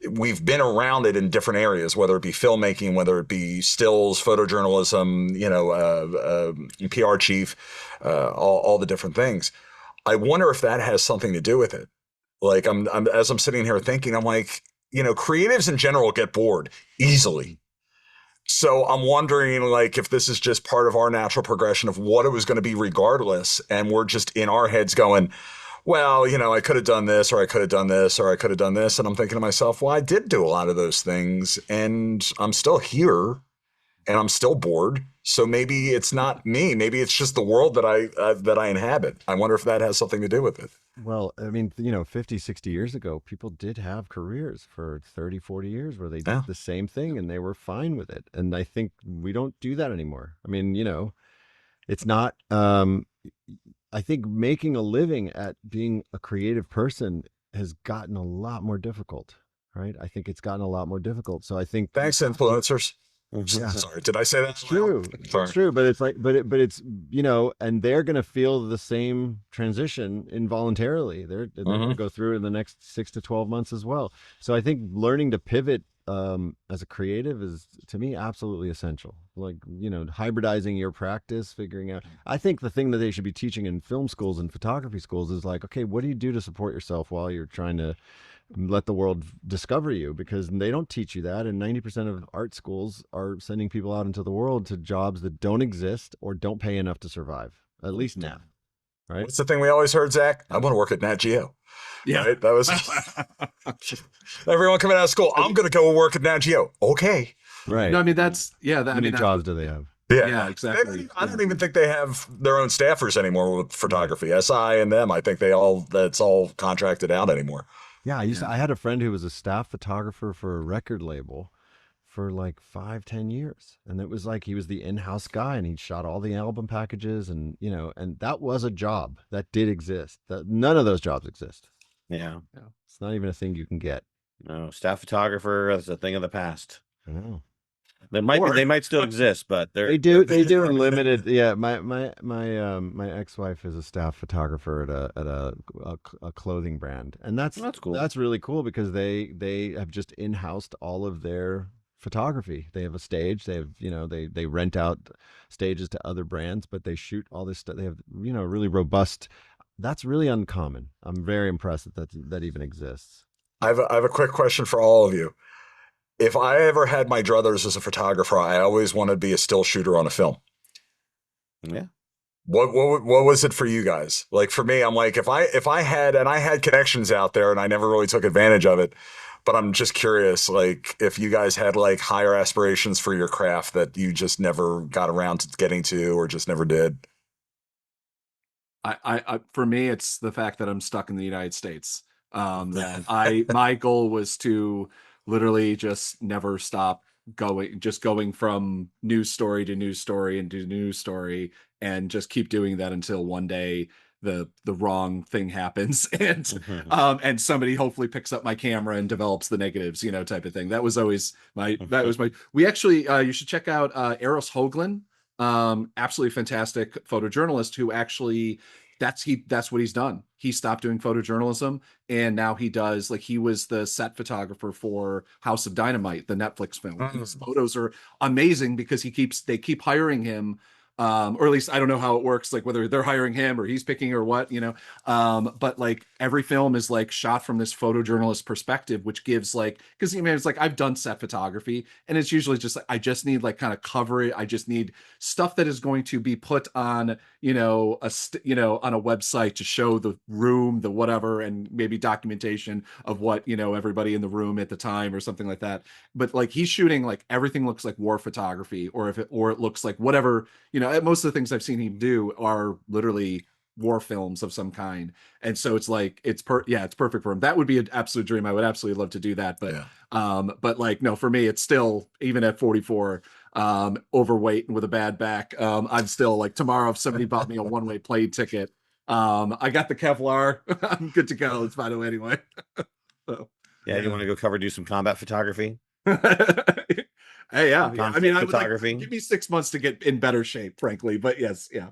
We've been around it in different areas, whether it be filmmaking, whether it be stills, photojournalism, PR chief, all the different things. I wonder if that has something to do with it. Like, as I'm sitting here thinking, I'm like, creatives in general get bored easily. So I'm wondering, like, if this is just part of our natural progression of what it was going to be regardless. And we're just in our heads going, well, I could have done this, or I could have done this, or I could have done this. And I'm thinking to myself, well, I did do a lot of those things and I'm still here and I'm still bored. So maybe it's not me. Maybe it's just the world that I inhabit. I wonder if that has something to do with it. Well, I mean, 50, 60 years ago, people did have careers for 30, 40 years where they did the same thing and they were fine with it. And I think we don't do that anymore. I mean, it's not, I think making a living at being a creative person has gotten a lot more difficult, right? I think it's gotten a lot more difficult. So I think. Thanks, influencers. Yeah. Sorry, did I say that? It's true. It's true, but it's like, but it's and they're going to feel the same transition involuntarily. They're going to go through it in the next 6 to 12 months as well. So I think learning to pivot as a creative is, to me, absolutely essential. Like, hybridizing your practice, figuring out. I think the thing that they should be teaching in film schools and photography schools is like, okay, what do you do to support yourself while you're trying to let the world discover you? Because they don't teach you that, and 90% of art schools are sending people out into the world to jobs that don't exist or don't pay enough to survive, at least now. right? What's the thing we always heard, Zach? I want to work at Nat Geo. Yeah. Right? That was everyone coming out of school. I'm going to go work at Nat Geo. Okay. Right. No, I mean that's How I many mean that's jobs do they have? yeah, Yeah. exactly. I don't even think they have their own staffers anymore with photography. SI and them, I think that's all contracted out anymore. Yeah, Yeah. I had a friend who was a staff photographer for a record label for like 5, 10 years. And it was like he was the in-house guy and he shot all the album packages and and that was a job that did exist. That none of those jobs exist. Yeah. It's not even a thing you can get. No, staff photographer is a thing of the past. I know. They might still exist, but They do in limited. Yeah, my ex-wife is a staff photographer at a clothing brand, and that's cool. That's really cool because they have just in-housed all of their photography. They have a stage. They have they rent out stages to other brands, but they shoot all this stuff. They have really robust. That's really uncommon. I'm very impressed that even exists. I have a quick question for all of you. If I ever had my druthers as a photographer, I always wanted to be a still shooter on a film. Yeah. What was it for you guys? Like for me, I'm like if I had connections out there and I never really took advantage of it, but I'm just curious, like if you guys had like higher aspirations for your craft that you just never got around to getting to or just never did. I for me, it's the fact that I'm stuck in the United States. That my goal was to literally just never stop going from news story to news story and to news story, and just keep doing that until one day the wrong thing happens and somebody hopefully picks up my camera and develops the negatives, type of thing. That was always my. We actually you should check out Eros Hoagland, absolutely fantastic photojournalist who actually that's what he's done. He stopped doing photojournalism and now he does, like, he was the set photographer for House of Dynamite, the Netflix film. His photos are amazing because they keep hiring him, or at least I don't know how it works, like whether they're hiring him or he's picking or what, but like every film is like shot from this photojournalist perspective, which gives like, because it's like I've done set photography and it's usually just like I just need like kind of cover it. I just need stuff that is going to be put on on a website to show the room, the whatever, and maybe documentation of what everybody in the room at the time or something like that. But like he's shooting like everything looks like war photography, or it looks like whatever, most of the things I've seen him do are literally war films of some kind. And so it's like it's perfect for him. That would be an absolute dream. I would absolutely love to do that. But like no, for me it's still, even at 44, overweight and with a bad back, I'm still like, tomorrow if somebody bought me a one-way plane ticket, I got the Kevlar. I'm good to go. It's fine anyway. So yeah, you want to go do some combat photography? Hey, yeah. I mean, I would photography. give me 6 months to get in better shape, frankly. But yes, yeah.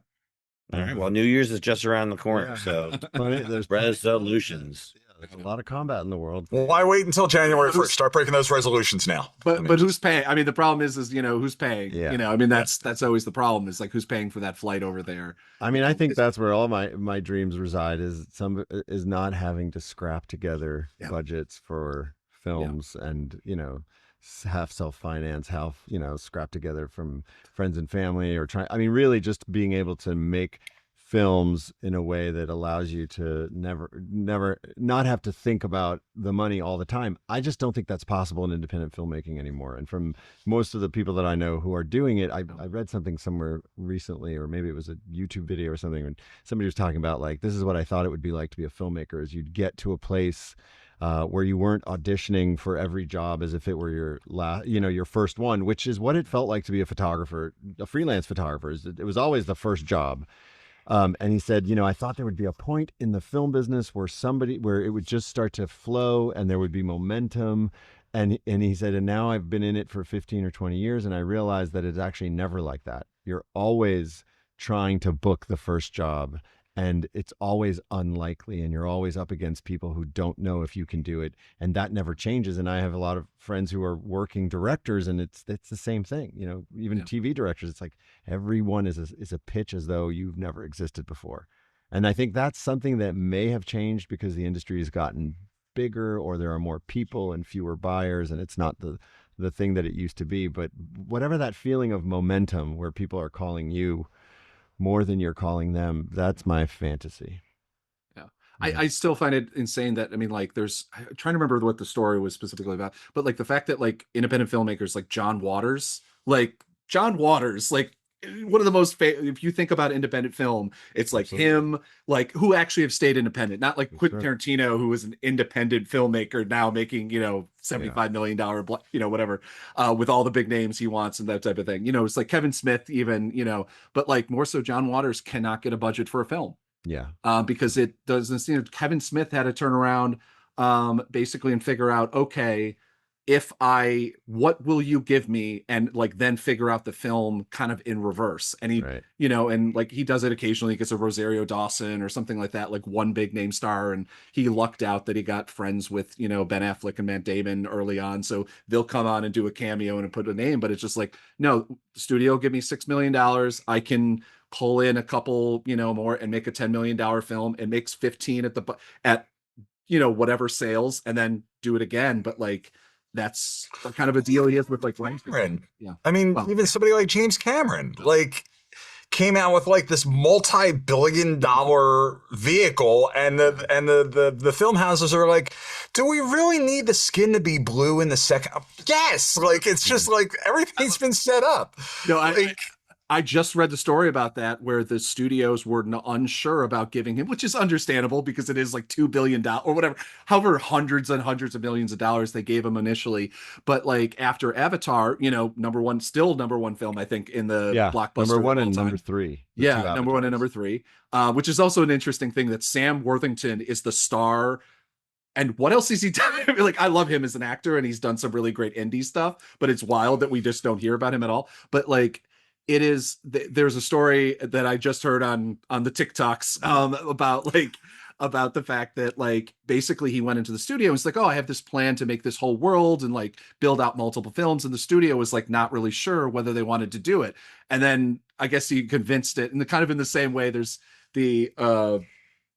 All right. Well, New Year's is just around the corner, so There's resolutions. There's a lot of combat in the world. Well, why wait until January 1st? Start breaking those resolutions now. But who's paying? I mean, the problem is who's paying? Yeah. I mean, that's always the problem. Is like who's paying for that flight over there? I mean, I think that's where all my dreams reside, is not having to scrap together budgets for films and half self-finance, half scrap together from friends and family, or really just being able to make films in a way that allows you to never not have to think about the money all the time. I just don't think that's possible in independent filmmaking anymore. And from most of the people that I know who are doing it, I read something somewhere recently, or maybe it was a YouTube video or something, and somebody was talking about, like, this is what I thought it would be like to be a filmmaker, is you'd get to a place where you weren't auditioning for every job as if it were your first one, which is what it felt like to be a photographer, a freelance photographer. It was always the first job. And he said, I thought there would be a point in the film business where it would just start to flow and there would be momentum. And he said, and now I've been in it for 15 or 20 years, and I realized that it's actually never like that. You're always trying to book the first job, and it's always unlikely, and you're always up against people who don't know if you can do it, and that never changes. And I have a lot of friends who are working directors, and it's the same thing. Even TV directors, it's like everyone is a pitch as though you've never existed before. And I think that's something that may have changed because the industry has gotten bigger, or there are more people and fewer buyers, and it's not the thing that it used to be. But whatever that feeling of momentum, where people are calling you more than you're calling them, that's my fantasy. Yeah. Yeah. I still find it insane that, I mean, like, I'm trying to remember what the story was specifically about, but like the fact that like independent filmmakers like John Waters, like one of the most, if you think about independent film, it's like Absolutely. him, like who actually have stayed independent, not like That's Quentin right. Tarantino, who is an independent filmmaker now making, Yeah. $75 million, whatever, with all the big names he wants and that type of thing. It's like Kevin Smith, even, but like more so John Waters cannot get a budget for a film Yeah. because it doesn't seem. Kevin Smith had to turn around basically and figure out, okay, what will you give me, and like then figure out the film kind of in reverse. And he, Right. and like he does it occasionally. He gets a Rosario Dawson or something like that, like one big name star, and he lucked out that he got friends with Ben Affleck and Matt Damon early on, so they'll come on and do a cameo and put a name. But it's just like, no, studio, give me $6 million. I can pull in a couple, more and make a $10 million film. It makes 15 at whatever sales, and then do it again. But like that's the kind of a deal he has with like Cameron. Yeah. I mean, Well, even somebody like James Cameron, like came out with like this multi-billion-dollar vehicle, and the film houses are like, do we really need the skin to be blue in the second? Yes, like it's just like everything's been set up. no, Like, I just read the story about that, where the studios were unsure about giving him, which is understandable because it is like $2 billion or whatever, however hundreds and hundreds of millions of dollars they gave him initially. But like after Avatar, number one film, I think, in the Yeah. blockbuster Number one of all and time. number three. The Yeah, two number one and Avatars. number three, which is also an interesting thing, that Sam Worthington is the star. And what else is he done? Like, I love him as an actor, and he's done some really great indie stuff, but it's wild that we just don't hear about him at all. But like, there's a story that I just heard on the TikToks about the fact that like basically he went into the studio and was like, oh, I have this plan to make this whole world and like build out multiple films, and the studio was like not really sure whether they wanted to do it. And then I guess he convinced it, and kind of in the same way, there's the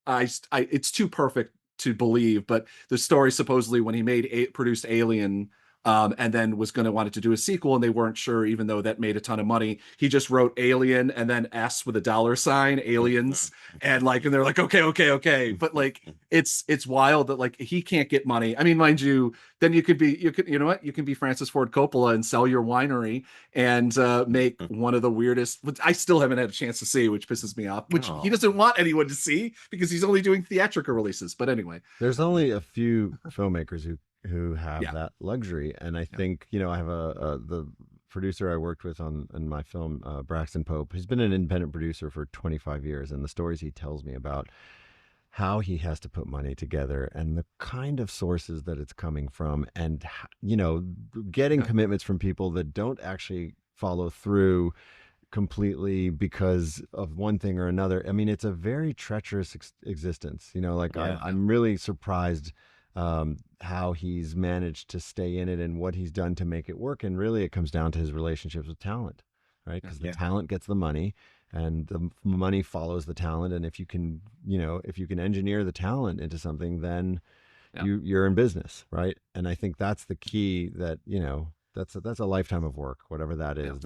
it's too perfect to believe, but the story supposedly, when he produced Alien, and then was going to wanted to do a sequel, and they weren't sure, even though that made a ton of money, he just wrote Alien and then S with a $sign, aliens, and they're like, okay, but like it's wild that like he can't get money. I mean, mind you, then you can be Francis Ford Coppola and sell your winery and make one of the weirdest, which I still haven't had a chance to see, which pisses me off, which he doesn't want anyone to see because he's only doing theatrical releases. But anyway, There's only a few filmmakers who have Yeah. that luxury, and I think I have the producer I worked with in my film, Braxton Pope. He's been an independent producer for 25 years, and the stories he tells me about how he has to put money together and the kind of sources that it's coming from, and getting commitments from people that don't actually follow through completely because of one thing or another. I mean, it's a very treacherous existence. I'm really surprised how he's managed to stay in it and what he's done to make it work. And really, it comes down to his relationships with talent, right? Because the talent gets the money, and the money follows the talent. And if you can, engineer the talent into something, then you're in business, right? And I think that's the key. That that's a lifetime of work, whatever that is.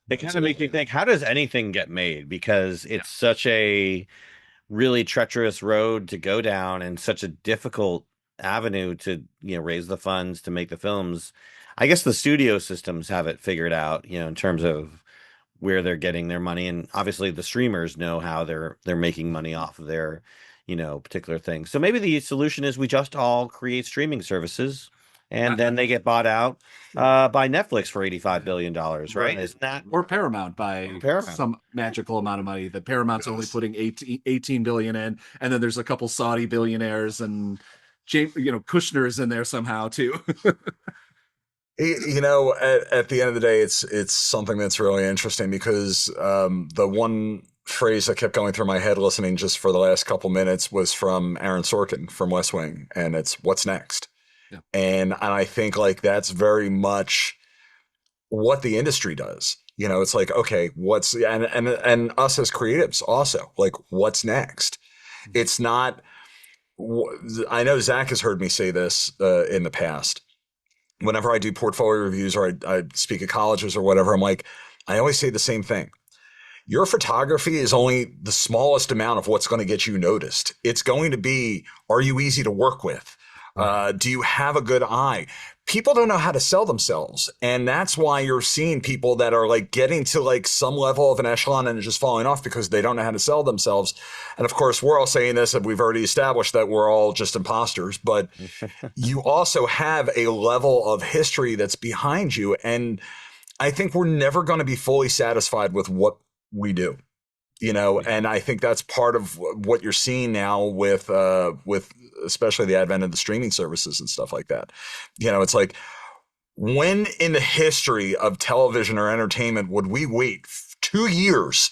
It kind of makes me think, how does anything get made? Because it's such a really treacherous road to go down, and such a difficult avenue to raise the funds to make the films. I guess the studio systems have it figured out, in terms of where they're getting their money, and obviously the streamers know how they're making money off of their particular thing. So maybe the solution is we just all create streaming services, and then they get bought out by Netflix for $85 billion, right? Isn't that, or Paramount by some magical amount of money that Paramount's only putting 18 billion in, and then there's a couple Saudi billionaires and Kushner's in there somehow too. At the end of the day, it's something that's really interesting, because the one phrase that kept going through my head listening just for the last couple minutes was from Aaron Sorkin from West Wing, and it's what's next. Yeah. And I think like that's very much what the industry does. It's like, okay, and us as creatives also, like, what's next? It's not, I know Zach has heard me say this in the past. Whenever I do portfolio reviews, or I speak at colleges or whatever, I'm like, I always say the same thing. your photography is only the smallest amount of what's going to get you noticed. It's going to be, are you easy to work with? Do you have a good eye? People don't know how to sell themselves. And that's why you're seeing people that are like getting to like some level of an echelon and just falling off because they don't know how to sell themselves. And of course, we're all saying this, and we've already established that we're all just imposters, but you also have a level of history that's behind you. And I think we're never going to be fully satisfied with what we do, and I think that's part of what you're seeing now with especially the advent of the streaming services and stuff like that. It's like, when in the history of television or entertainment would we wait 2 years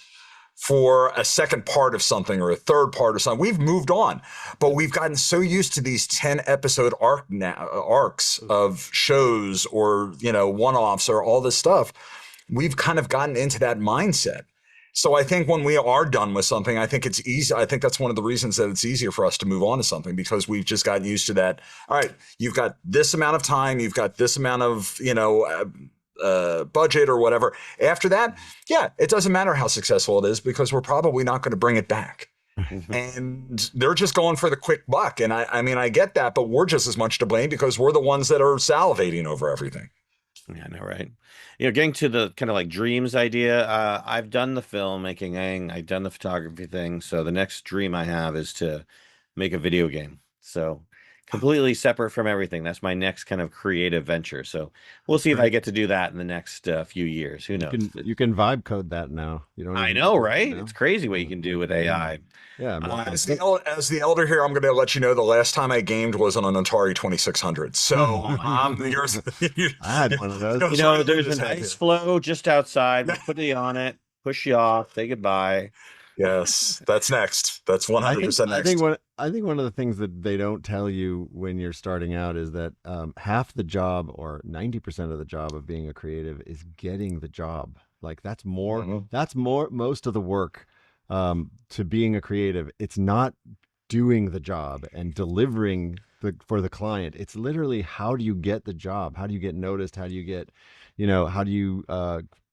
for a second part of something or a third part of something? We've moved on, but we've gotten so used to these 10 episode arcs of shows or, one-offs or all this stuff. We've kind of gotten into that mindset. So I think when we are done with something, I think it's easy. I think that's one of the reasons that it's easier for us to move on to something, because we've just gotten used to that. All right, you've got this amount of time, you've got this amount of, budget or whatever. After that, yeah, it doesn't matter how successful it is, because we're probably not going to bring it back. And they're just going for the quick buck. And I mean, I get that, but we're just as much to blame because we're the ones that are salivating over everything. Yeah, I know, right? Getting to the kind of like dreams idea, I've done the filmmaking, I've done the photography thing. So the next dream I have is to make a video game. So completely separate from everything. That's my next kind of creative venture. So we'll see if I get to do that in the next few years. Who knows? You can vibe code that now. You don't. I know, right? It's crazy what you can do with AI. Yeah. As the elder here, I'm going to let you know the last time I gamed was on an Atari 2600. So I had one of those. There's an ice floe just outside. We'll put you on it, push you off, say goodbye. Yes, that's next. That's 100% next. I think one of the things that they don't tell you when you're starting out is that half the job, or 90% of the job of being a creative, is getting the job. Like that's more. Mm-hmm. That's most of the work to being a creative. It's not doing the job and delivering for the client. It's literally, how do you get the job? How do you get noticed? How do you get, how do you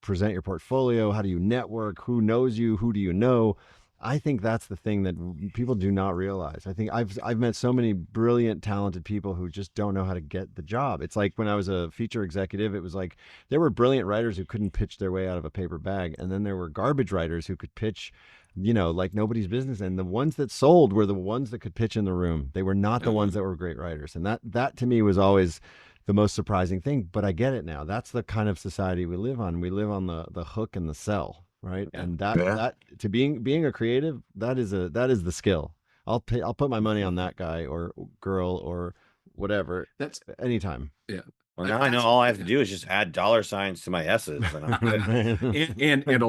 present your portfolio? How do you network? Who knows you? Who do you know? I think that's the thing that people do not realize. I think I've met so many brilliant, talented people who just don't know how to get the job. It's like when I was a feature executive, it was like there were brilliant writers who couldn't pitch their way out of a paper bag. And then there were garbage writers who could pitch, like nobody's business. And the ones that sold were the ones that could pitch in the room. They were not the ones that were great writers. And that to me was always the most surprising thing. But I get it now. That's the kind of society we live on. We live on the hook and the sell. Right. Yeah. And that to being a creative, that is the skill. I'll put my money on that guy or girl or whatever. That's anytime. Yeah. Well, now I know all I have to do is just add $signs to my S's, and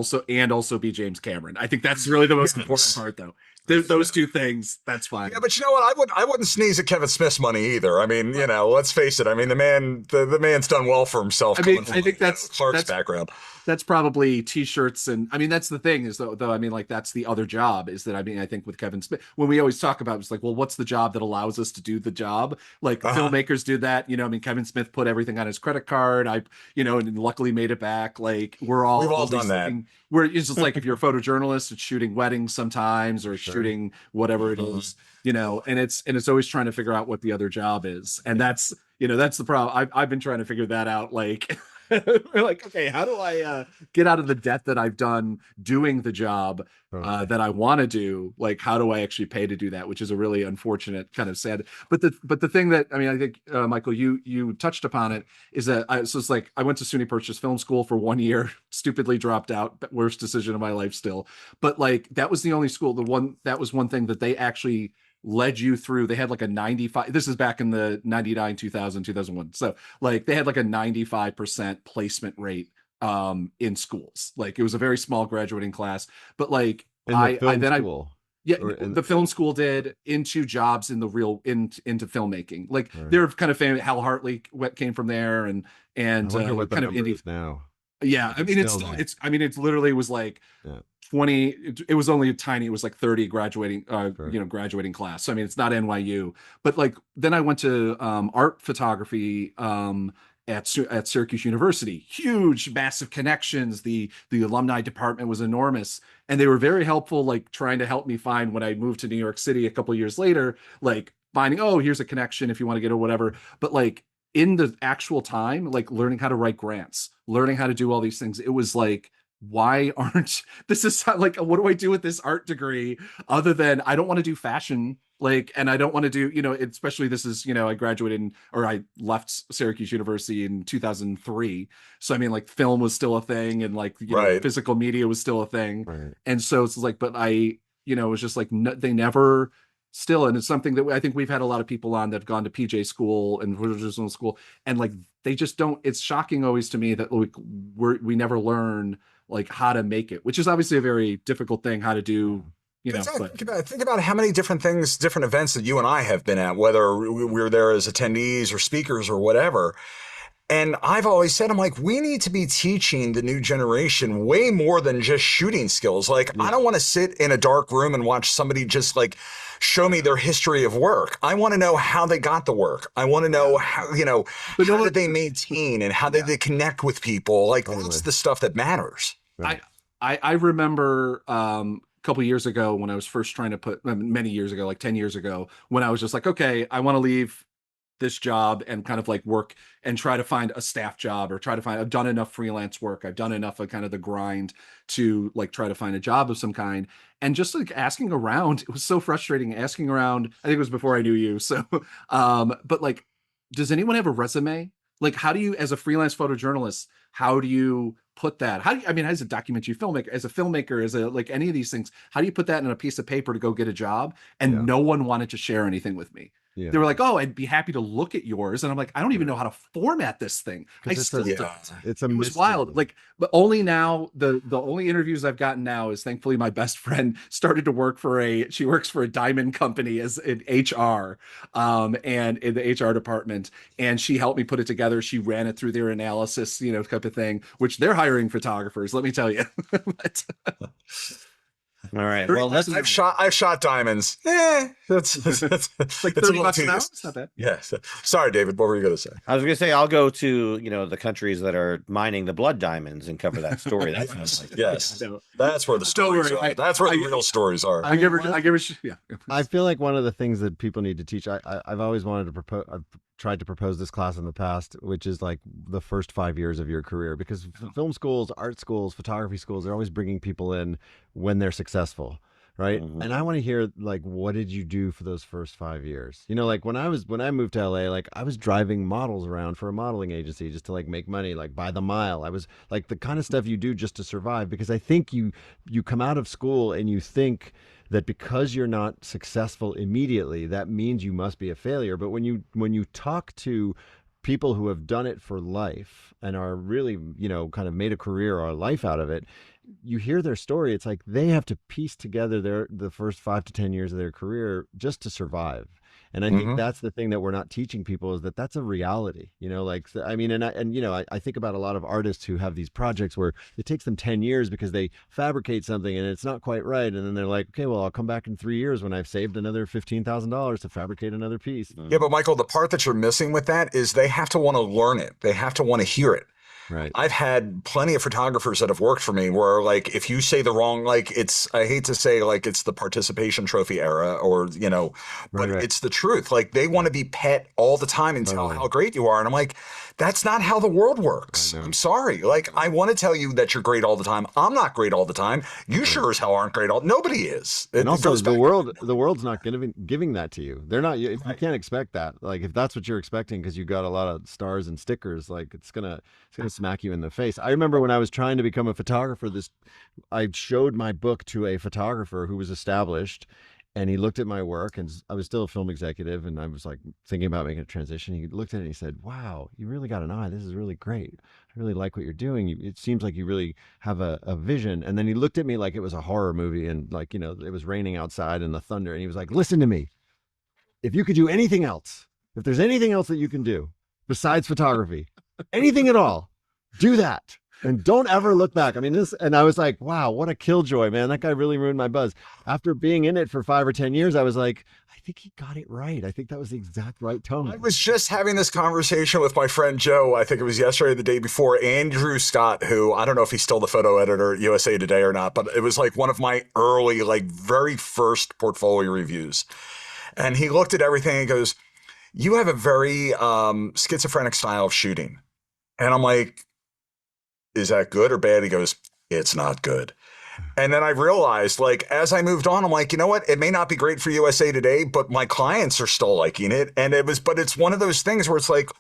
also be James Cameron. I think that's really the most important part, though. Those two things, that's fine. Yeah, but you know what? I wouldn't sneeze at Kevin Smith's money either. I mean, let's face it. I mean, the man's done well for himself. I mean, I think that's Clark's background. That's probably t-shirts, and I mean, that's the thing is though. I mean, like that's the other job is that I think with Kevin Smith, when we always talk about it's like, well, what's the job that allows us to do the job? Like filmmakers do that. I mean, Kevin Smith put everything on his credit card. And luckily made it back. Like we've all done that. It's just like if you're a photojournalist, it's shooting weddings sometimes or shooting whatever it is, and it's always trying to figure out what the other job is. And that's the problem. I've been trying to figure that out. Like, we're like, okay, how do I get out of the debt that I've done doing the job that I want to do? Like, how do I actually pay to do that? Which is a really unfortunate, kind of sad. But the thing that I think, Michael, you touched upon it is that it's like I went to SUNY Purchase Film School for 1 year, stupidly dropped out, worst decision of my life still. But like that was the only school, that was one thing that they actually led you through. They had like a 95, this is back in the 99, 2000, 2001. So like they had like a 95% placement rate in schools. Like it was a very small graduating class, but like the film school did into jobs in the real into filmmaking. Like they're kind of famous. Hal Hartley came from there and I wonder what kind of indie now. Yeah, I mean it's literally was like 20. It was only tiny. It was like 30 graduating graduating class. So I mean it's not NYU, but like then I went to art photography at Syracuse University. Huge, massive connections. The alumni department was enormous, and they were very helpful, like trying to help me find when I moved to New York City a couple years later, like finding, oh, here's a connection if you want to get or whatever. But like in the actual time, like learning how to write grants, learning how to do all these things, it was like, why aren't this is like, what do I do with this art degree other than I don't want to do fashion, like, and I don't want to do, especially this is, I graduated or I left Syracuse University in 2003. So I mean, like film was still a thing, and like, physical media was still a thing. Right. And so it's like, but I, it was just like, they never still, and it's something that I think we've had a lot of people on that have gone to PJ school and traditional school, and like they just don't. It's shocking always to me that like we never learn like how to make it, which is obviously a very difficult thing how to do. Think about how many different things, different events that you and I have been at, whether we're there as attendees or speakers or whatever. And I've always said, I'm like, we need to be teaching the new generation way more than just shooting skills. Like, I don't want to sit in a dark room and watch somebody just like show me their history of work. I want to know how they got the work. I want to know how, how did they maintain and how did they connect with people? Like, that's the stuff that matters. Right. I remember a couple years ago when I was first trying to put, many years ago, like 10 years ago, when I was just like, okay, I want to leave this job and kind of like work and try to find a staff job, or I've done enough freelance work. I've done enough of kind of the grind to like try to find a job of some kind. And just like asking around, it was so frustrating asking around. I think it was before I knew you. So, but like, does anyone have a resume? Like, how do you, as a freelance photojournalist, how do you put that? As a documentary filmmaker, as a filmmaker, as a, like any of these things, how do you put that in a piece of paper to go get a job? And no one wanted to share anything with me. They were like, oh, I'd be happy to look at yours. And I'm like, I don't even know how to format this thing. I still don't. It was wild. Like, but only now, the only interviews I've gotten now is thankfully my best friend started to work she works for a diamond company as in HR, and in the HR department. And she helped me put it together. She ran it through their analysis, type of thing, which they're hiring photographers, let me tell you. But, all right. Well, I've shot diamonds. It's like $30 an hour. It's not bad. Yes. Sorry, David. What were you going to say? I was going to say I'll go to the countries that are mining the blood diamonds and cover that story. That sounds like yes. That's where the stories are. That's where the real stories are. I feel like one of the things that people need to teach. I've always wanted to propose. I've tried to propose this class in the past, which is like the first 5 years of your career, because film schools, art schools, photography schools, they're always bringing people in when they're successful, right? Mm-hmm. And I want to hear, like, what did you do for those first 5 years? Like when I moved to LA, like I was driving models around for a modeling agency just to like make money, like by the mile. I was like the kind of stuff you do just to survive, because I think you come out of school and you think that because you're not successful immediately, that means you must be a failure. But when you talk to people who have done it for life and are really, kind of made a career or a life out of it, you hear their story. It's like they have to piece together the first 5 to 10 years of their career just to survive. And I think that's the thing that we're not teaching people, is that that's a reality, I think about a lot of artists who have these projects where it takes them 10 years because they fabricate something and it's not quite right. And then they're like, okay, well, I'll come back in 3 years when I've saved another $15,000 to fabricate another piece. Yeah, but Michael, the part that you're missing with that is they have to want to learn it. They have to want to hear it. Right. I've had plenty of photographers that have worked for me where, like, if you say the wrong, like, I hate to say, like, it's the participation trophy era, or, but it's the truth. Like, they want to be pet all the time and tell how great you are. And I'm like, that's not how the world works. I'm sorry. Like, I want to tell you that you're great all the time. I'm not great all the time. You sure as hell aren't great nobody is. And also the world's not giving that to you. They're not, you can't expect that. Like, if that's what you're expecting because you got a lot of stars and stickers, like it's gonna smack you in the face. I remember when I was trying to become a photographer, I showed my book to a photographer who was established, and he looked at my work, and I was still a film executive, and I was like thinking about making a transition. He looked at it and he said, "Wow, you really got an eye. This is really great. I really like what you're doing. It seems like you really have a vision." And then he looked at me like it was a horror movie, and like, it was raining outside and the thunder, and he was like, "Listen to me. If you could do anything else, if there's anything else that you can do besides photography, anything at all, do that." And don't ever look back. I mean, and I was like, wow, what a killjoy, man. That guy really ruined my buzz. After being in it for 5 or 10 years, I was like, I think he got it right. I think that was the exact right I tone. was just having this conversation with my friend Joe. I think it was yesterday or the day before. Andrew Scott, who I don't know if he's still the photo editor at USA Today or not, but it was like one of my early, like very first portfolio reviews. And he looked at everything and goes, "You have a very schizophrenic style of shooting." And I'm like, "Is that good or bad?" He goes, "It's not good." And then I realized, like, as I moved on, I'm like, you know what? It may not be great for USA Today, but my clients are still liking it. And but it's one of those things where it's like,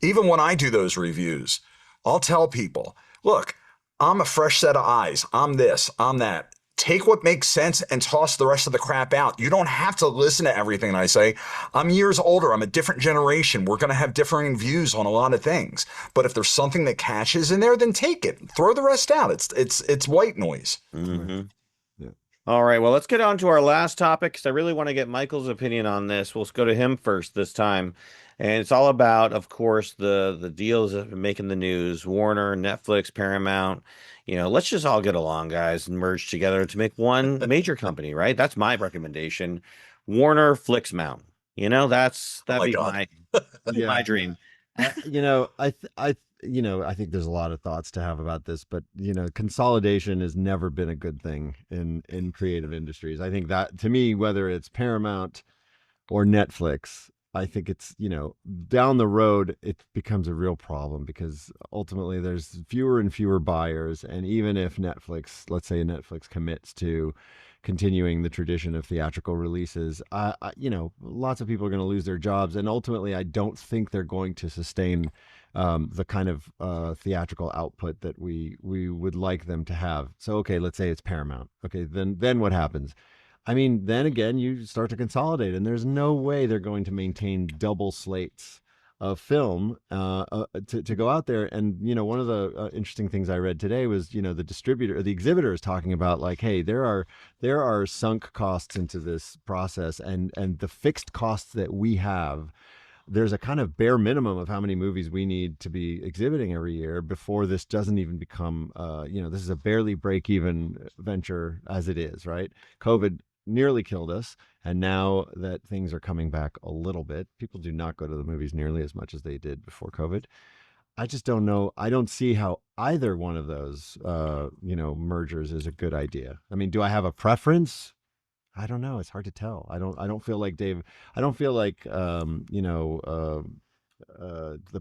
even when I do those reviews, I'll tell people, look, I'm a fresh set of eyes. I'm this, I'm that. Take what makes sense and toss the rest of the crap out. You don't have to listen to everything I say. I'm years older. I'm a different generation. We're going to have differing views on a lot of things. But if there's something that catches in there, then take it. Throw the rest out. It's white noise. Mm-hmm. Yeah. All right, well, let's get on to our last topic because I really want to get Michael's opinion on this. We'll go to him first this time. And it's all about, of course, the deals that have been making the news, Warner, Netflix, Paramount. Let's just all get along, guys, and merge together to make one major company, right? That's my recommendation. Warner Flixmount. Oh that'd my be God. my Yeah. dream. I think there's a lot of thoughts to have about this, but consolidation has never been a good thing in creative industries. I think that to me, whether it's Paramount or Netflix, I think it's, down the road, it becomes a real problem because ultimately there's fewer and fewer buyers. And even if let's say Netflix commits to continuing the tradition of theatrical releases, lots of people are going to lose their jobs. And ultimately, I don't think they're going to sustain the kind of theatrical output that we would like them to have. So, okay, let's say it's Paramount. Okay, then what happens? I mean, then again, you start to consolidate, and there's no way they're going to maintain double slates of film to go out there. And one of the interesting things I read today was the exhibitor is talking about like, hey, there are sunk costs into this process, and the fixed costs that we have. There's a kind of bare minimum of how many movies we need to be exhibiting every year before this doesn't even become, this is a barely break even venture as it is, right? COVID nearly killed us. And now that things are coming back a little bit, people do not go to the movies nearly as much as they did before COVID. I just don't know. I don't see how either one of those, mergers is a good idea. I mean, do I have a preference? I don't know. It's hard to tell. I don't feel like Dave. I don't feel like the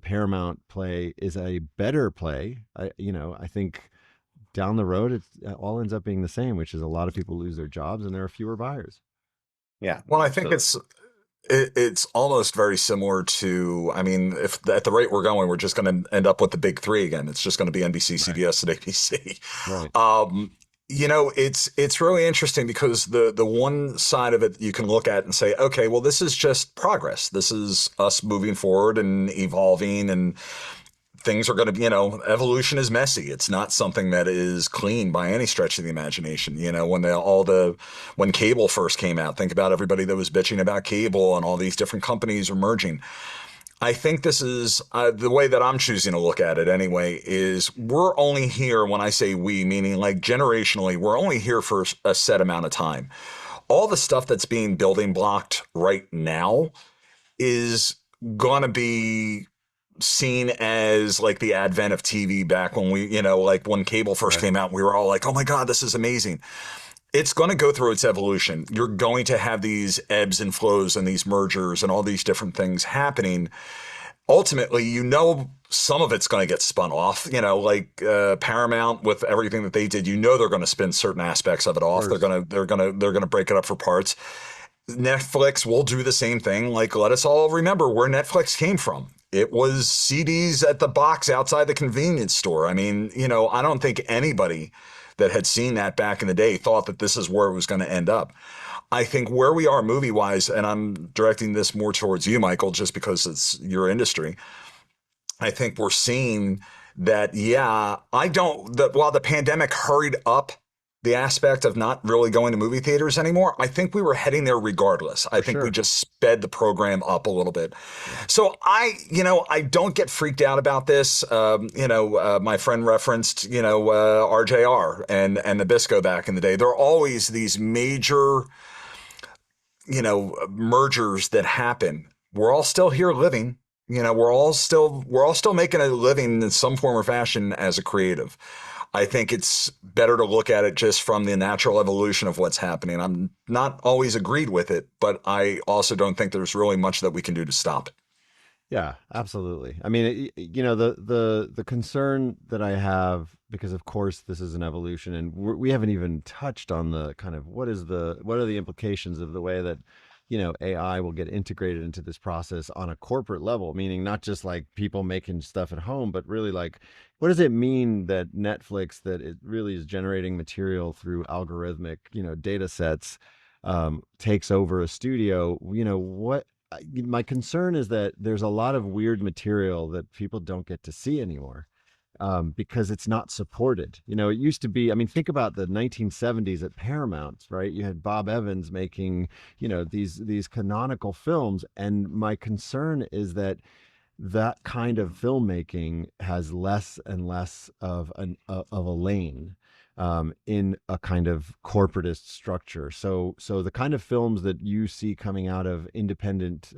Paramount play is a better play. I think down the road it all ends up being the same, which is a lot of people lose their jobs and there are fewer buyers. Yeah. Well, I think it's almost very similar to, I mean, if at the rate we're going, we're just going to end up with the big three again. It's just going to be NBC, CBS, and ABC. Right. It's really interesting because the one side of it you can look at and say, okay, well, this is just progress. This is us moving forward and evolving, and things are going to, evolution is messy. It's not something that is clean by any stretch of the imagination. When cable first came out, think about everybody that was bitching about cable and all these different companies are merging. I think this is the way that I'm choosing to look at it anyway, is we're only here, when I say we, meaning like generationally, we're only here for a set amount of time. All the stuff that's being building blocked right now is going to be seen as like the advent of TV back when like when cable first came out, we were all like, oh my God, this is amazing. It's going to go through its evolution. You're going to have these ebbs and flows and these mergers and all these different things happening. Ultimately, some of it's going to get spun off, like Paramount with everything that they did, they're going to spin certain aspects of it off. They're going to break it up for parts. Netflix will do the same thing. Like, let us all remember where Netflix came from. It was CDs at the box outside the convenience store. I mean, I don't think anybody that had seen that back in the day thought that this is where it was going to end up. I think where we are movie wise, and I'm directing this more towards you, Michael, just because it's your industry. I think we're seeing that, while the pandemic hurried up the aspect of not really going to movie theaters anymore, I think we were heading there regardless. I For think we sure. just sped the program up a little bit. So I don't get freaked out about this. My friend referenced, RJR and Nabisco back in the day. There are always these major, mergers that happen. We're all still here living. We're all still making a living in some form or fashion as a creative. I think it's better to look at it just from the natural evolution of what's happening. I'm not always agreed with it, but I also don't think there's really much that we can do to stop it. Yeah, absolutely. I mean, the concern that I have, because of course this is an evolution, and we haven't even touched on the kind of what are the implications of the way that AI will get integrated into this process on a corporate level, meaning not just like people making stuff at home, but really like what does it mean that Netflix, that it really is generating material through algorithmic data sets, takes over a studio. What my concern is that there's a lot of weird material that people don't get to see anymore, because it's not supported. It used to be, I mean, think about the 1970s at Paramount, right? You had Bob Evans making, these canonical films. And my concern is that that kind of filmmaking has less and less of a lane, in a kind of corporatist structure. So the kind of films that you see coming out of independent,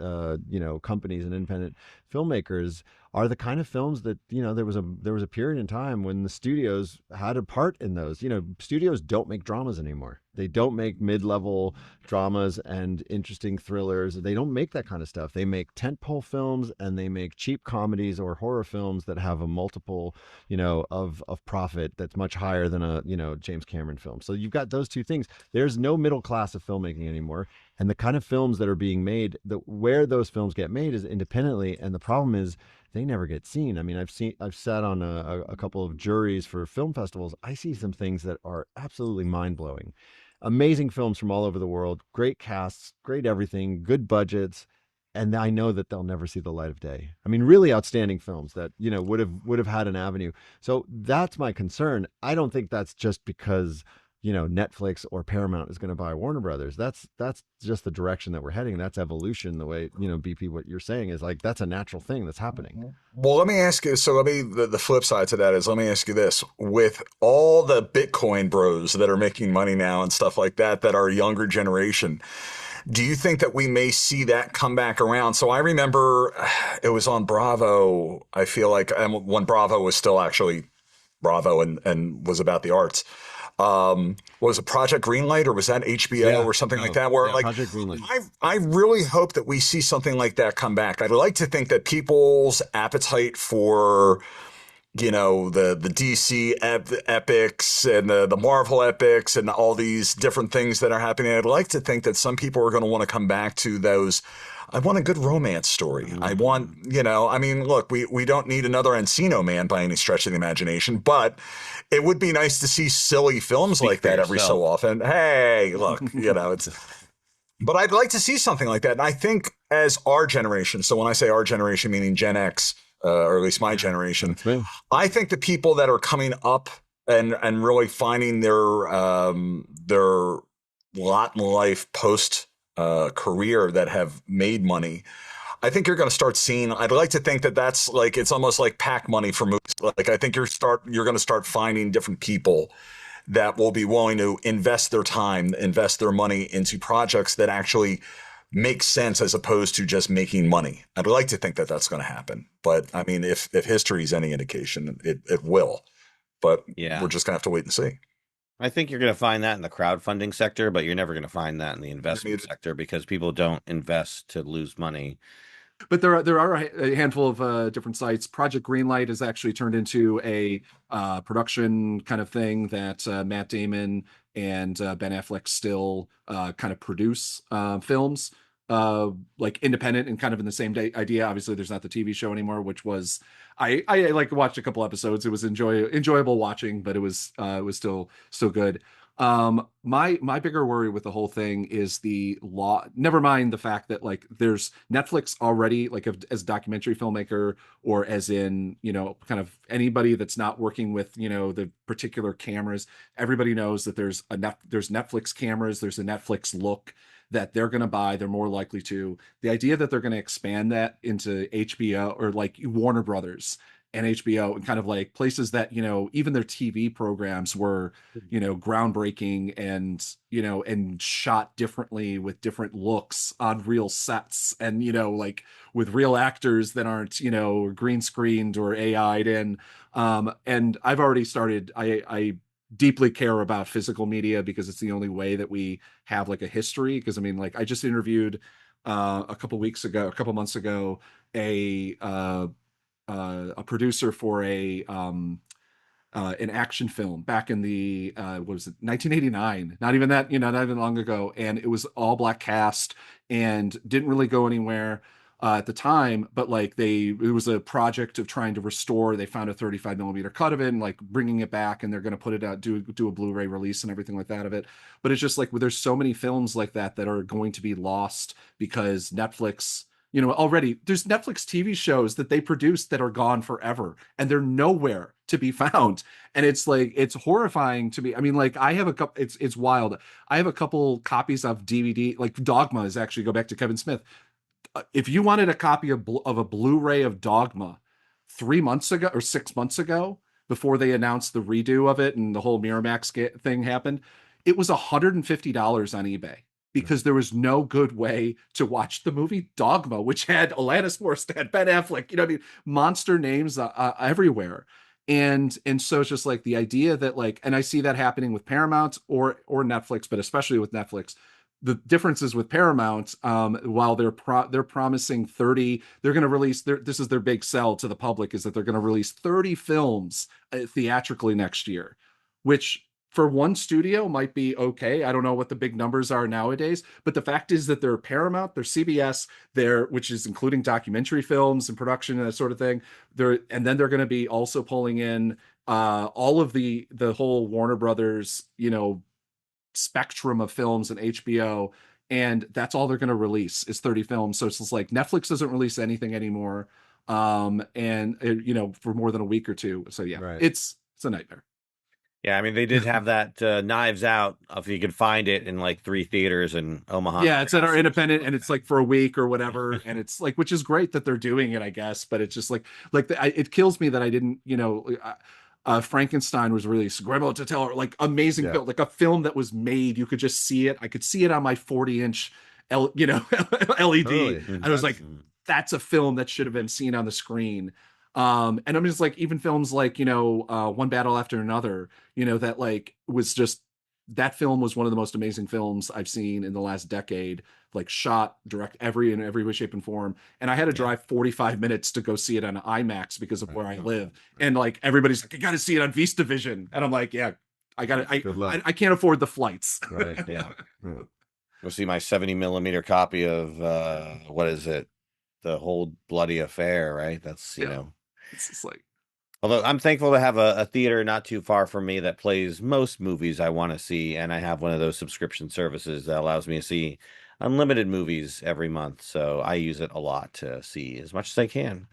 companies and independent filmmakers are the kind of films that there was a period in time when the studios had a part in those. Studios don't make dramas anymore. They don't make mid-level dramas and interesting thrillers. They don't make that kind of stuff. They make tentpole films, and they make cheap comedies or horror films that have a multiple, of profit that's much higher than a, James Cameron film. So you've got those two things. There's no middle class of filmmaking anymore. And the kind of films that are being made, where those films get made is independently. And the problem is they never get seen. I mean, I've sat on a couple of juries for film festivals. I see some things that are absolutely mind blowing. Amazing films from all over the world, great casts, great everything, good budgets, and I know that they'll never see the light of day. I mean, really outstanding films that would have had an avenue. So that's my concern. I don't think that's just because Netflix or Paramount is going to buy Warner Brothers. That's just the direction that we're heading. That's evolution. The way BP, what you're saying is like that's a natural thing that's happening. Well, let me ask you. So the flip side to that is, let me ask you this: with all the Bitcoin bros that are making money now and stuff like that, that are younger generation, do you think that we may see that come back around? So I remember it was on Bravo. I feel like when Bravo was still actually Bravo and was about the arts. Was it Project Greenlight, or was that HBO, Yeah. or something like Oh, that? Where yeah. like Project Greenlight. I really hope that we see something like that come back. I'd like to think that people's appetite for the DC epics and the Marvel epics and all these different things that are happening. I'd like to think that some people are going to want to come back to those. I want a good romance story. I want, I mean, look, we don't need another Encino Man by any stretch of the imagination, but it would be nice to see silly films Speak like for that every so yourself. often. Hey, look, it's, but I'd like to see something like that. And I think as our generation, so when I say our generation, meaning Gen X, or at least my generation, That's me. I think the people that are coming up and really finding their lot in life post career that have made money, I think you're going to start seeing. I'd like to think that that's like it's almost like pack money for movies. Like I think you're going to start finding different people that will be willing to invest their time, invest their money into projects that actually make sense as opposed to just making money. I'd like to think that that's going to happen. But I mean, if history is any indication, it will. But we're Yeah. just going to have to wait and see. I think you're going to find that in the crowdfunding sector, but you're never going to find that in the I mean, investment sector because people don't invest to lose money. But there are a handful of different sites. Project Greenlight has actually turned into a production kind of thing that Matt Damon and Ben Affleck still kind of produce films, like independent and kind of in the same idea. Obviously, there's not the TV show anymore, which was I like watched a couple episodes. It was enjoyable watching, but it was still good. My bigger worry with the whole thing is the law. Never mind the fact that like there's Netflix already, like as a documentary filmmaker or as in, kind of anybody that's not working with, the particular cameras. Everybody knows that there's Netflix cameras, there's a Netflix look that they're going to buy. They're more likely to. The idea that they're going to expand that into HBO or like Warner Brothers and HBO and kind of like places that, even their TV programs were, groundbreaking and, and shot differently with different looks on real sets and, like with real actors that aren't, green screened or AI'd in. And I've already started, I deeply care about physical media because it's the only way that we have like a history. Because I mean, like I just interviewed a couple months ago, a producer for an action film back in the what was it 1989, not even that, not even long ago, and it was all black cast and didn't really go anywhere at the time, but like it was a project of trying to restore. They found a 35 millimeter cut of it and like bringing it back, and they're going to put it out, do a Blu-ray release and everything like that of it. But it's just like there's so many films like that are going to be lost because Netflix, already there's Netflix TV shows that they produced that are gone forever and they're nowhere to be found. And it's like, it's horrifying to me. I mean, like I have a couple, it's wild. I have a couple copies of DVD, like Dogma is actually, go back to Kevin Smith. If you wanted a copy of a Blu-ray of Dogma 3 months ago or 6 months ago, before they announced the redo of it and the whole Miramax thing happened, it was $150 on eBay because there was no good way to watch the movie Dogma, which had Alanis Morissette, Ben Affleck, I mean, monster names everywhere. And so it's just like the idea that like, and I see that happening with Paramount or Netflix, but especially with Netflix. The differences with Paramount, while they're promising 30, they're going to release this is their big sell to the public, is that they're going to release 30 films theatrically next year, which for one studio might be okay. I don't know what the big numbers are nowadays, but the fact is that they're Paramount, they're CBS, which is including documentary films and production and that sort of thing. And then they're going to be also pulling in all of the whole Warner Brothers, spectrum of films and HBO, and that's all they're going to release is 30 films. So it's just like Netflix doesn't release anything anymore, and for more than a week or two. So yeah, right. it's a nightmare. Yeah, I mean, they did have that Knives Out, if you could find it, in like 3 theaters in Omaha. Yeah, it's at our independent, and it's like for a week or whatever, and it's like, which is great that they're doing it, I guess. But it's just like it kills me that I didn't, Frankenstein was released, Guillermo del Toro, like amazing film, like a film that was made. You could just see it. I could see it on my 40-inch, LED, Totally. and I was like, that's a film that should have been seen on the screen. And I'm just like, even films like, One Battle After Another, that like was just, that film was one of the most amazing films I've seen in the last decade, like shot, direct, in every way, shape, and form. And I had to drive 45 minutes to go see it on IMAX because of where I live. And like, everybody's like, you got to see it on Vista Vision. And I'm like, yeah, I can't afford the flights. Right. Yeah. Go see my 70 millimeter copy of, what is it? The Whole Bloody Affair, right? That's, it's just like, although I'm thankful to have a theater not too far from me that plays most movies I want to see, and I have one of those subscription services that allows me to see unlimited movies every month. So I use it a lot to see as much as I can.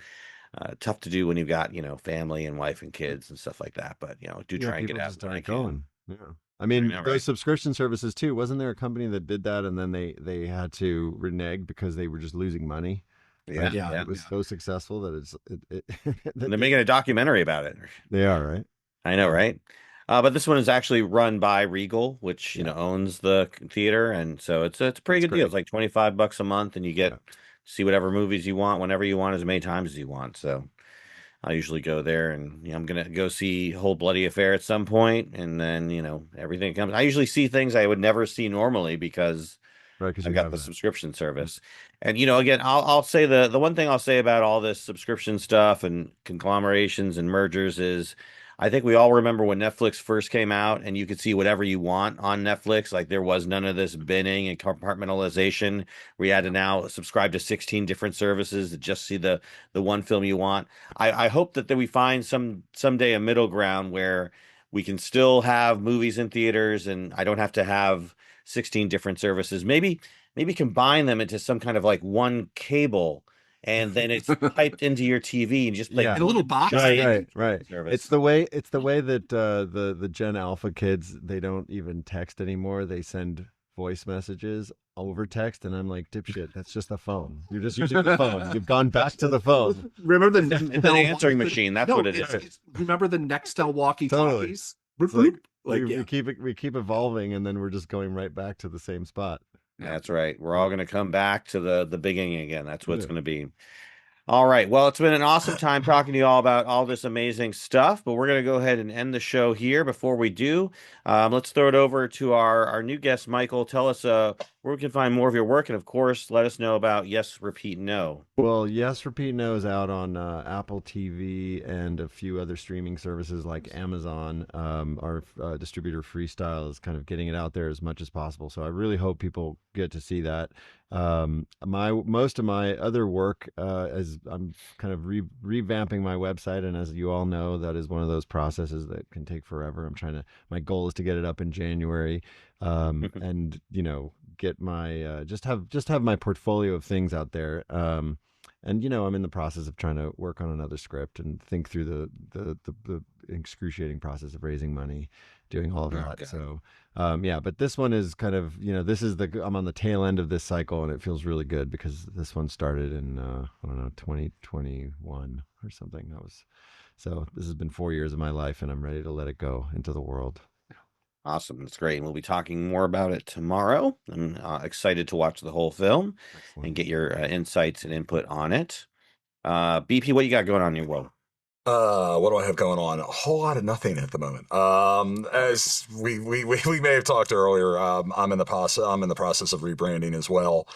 Tough to do when you've got, family and wife and kids and stuff like that, but do try and get out when I can. Going. Yeah. I mean, know, those right? subscription services too. Wasn't there a company that did that and then they had to renege because they were just losing money? Yeah, Right? yeah. It was so successful that And they're making a documentary about it. They are, right? I know, right? But this one is actually run by Regal, which owns the theater, and so it's a pretty good deal. It's like $25 a month, and you get see whatever movies you want whenever you want, as many times as you want. So I usually go there, and I'm gonna go see Whole Bloody Affair at some point, and then everything comes. I usually see things I would never see normally because I've got the subscription service. And again, I'll say the one thing I'll say about all this subscription stuff and conglomerations and mergers is, I think we all remember when Netflix first came out and you could see whatever you want on Netflix. Like there was none of this binning and compartmentalization where you had to now subscribe to 16 different services to just see the one film you want. I hope that we find someday a middle ground where we can still have movies in theaters, and I don't have to have 16 different services. Maybe combine them into some kind of like one cable, and then it's piped into your TV and just like Yeah. In a little box. Right. service. It's the way that the Gen Alpha kids, they don't even text anymore. They send voice messages over text, and I'm like, dipshit, that's just a phone. You're just using the phone. You've gone back to the phone. Remember the It's an answering machine. That's what it is. Remember the Nextel walkie-talkies? Totally. It's like, Like, we keep evolving, and then we're just going right back to the same spot. That's right. We're all going to come back to the beginning again. That's what it's going to be. All right. Well, it's been an awesome time talking to you all about all this amazing stuff, but we're going to go ahead and end the show here. Before we do, let's throw it over to our new guest, Michael. Tell us where we can find more of your work, and of course, let us know about Yes, Repeat, No. Well, Yes, Repeat, No is out on Apple TV and a few other streaming services like Amazon. Our distributor Freestyle is kind of getting it out there as much as possible. So I really hope people get to see that. Most of my other work, as I'm kind of revamping my website, and as you all know, that is one of those processes that can take forever. My goal is to get it up in January, and get my just have my portfolio of things out there. And I'm in the process of trying to work on another script and think through the excruciating process of raising money, doing all of that. Okay. So but this one is kind of, I'm on the tail end of this cycle, and it feels really good because this one started in 2021 or something. So this has been 4 years of my life, and I'm ready to let it go into the world. Awesome. That's great. And we'll be talking more about it tomorrow. I'm excited to watch the whole film and get your insights and input on it. BP, what you got going on in your world? What do I have going on? A whole lot of nothing at the moment. As we may have talked earlier, I'm in the process of rebranding as well.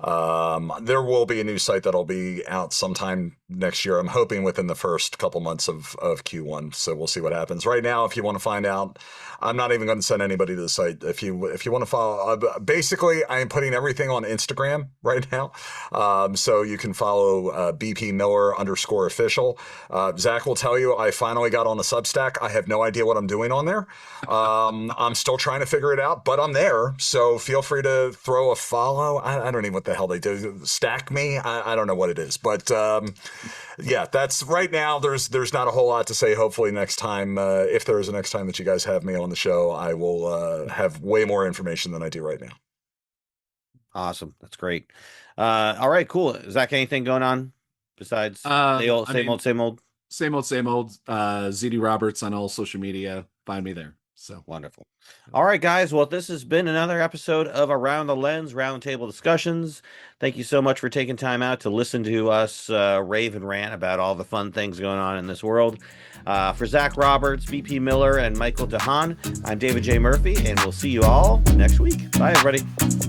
There will be a new site that'll be out sometime next year. I'm hoping within the first couple months of Q1. So we'll see what happens. Right now, if you want to find out, I'm not even going to send anybody to the site. If you want to follow, basically, I am putting everything on Instagram right now. So you can follow BP Miller _official. Zach will tell you I finally got on the Substack. I have no idea what I'm doing on there. I'm still trying to figure it out, but I'm there. So feel free to throw a follow. I don't even know what the hell they do. Stack me. I don't know what it is, but yeah, that's right now. There's not a whole lot to say. Hopefully next time, if there is a next time that you guys have me on the show, I will have way more information than I do right now. Awesome. That's great. All right, cool. Zach, anything going on besides same old? Same old. ZD Roberts on all social media. Find me there. So wonderful. All right, guys. Well, this has been another episode of Around the Lens Roundtable Discussions. Thank you so much for taking time out to listen to us rave and rant about all the fun things going on in this world. For Zach Roberts, BP Miller, and Michael Dahan, I'm David J. Murphy, and we'll see you all next week. Bye, everybody.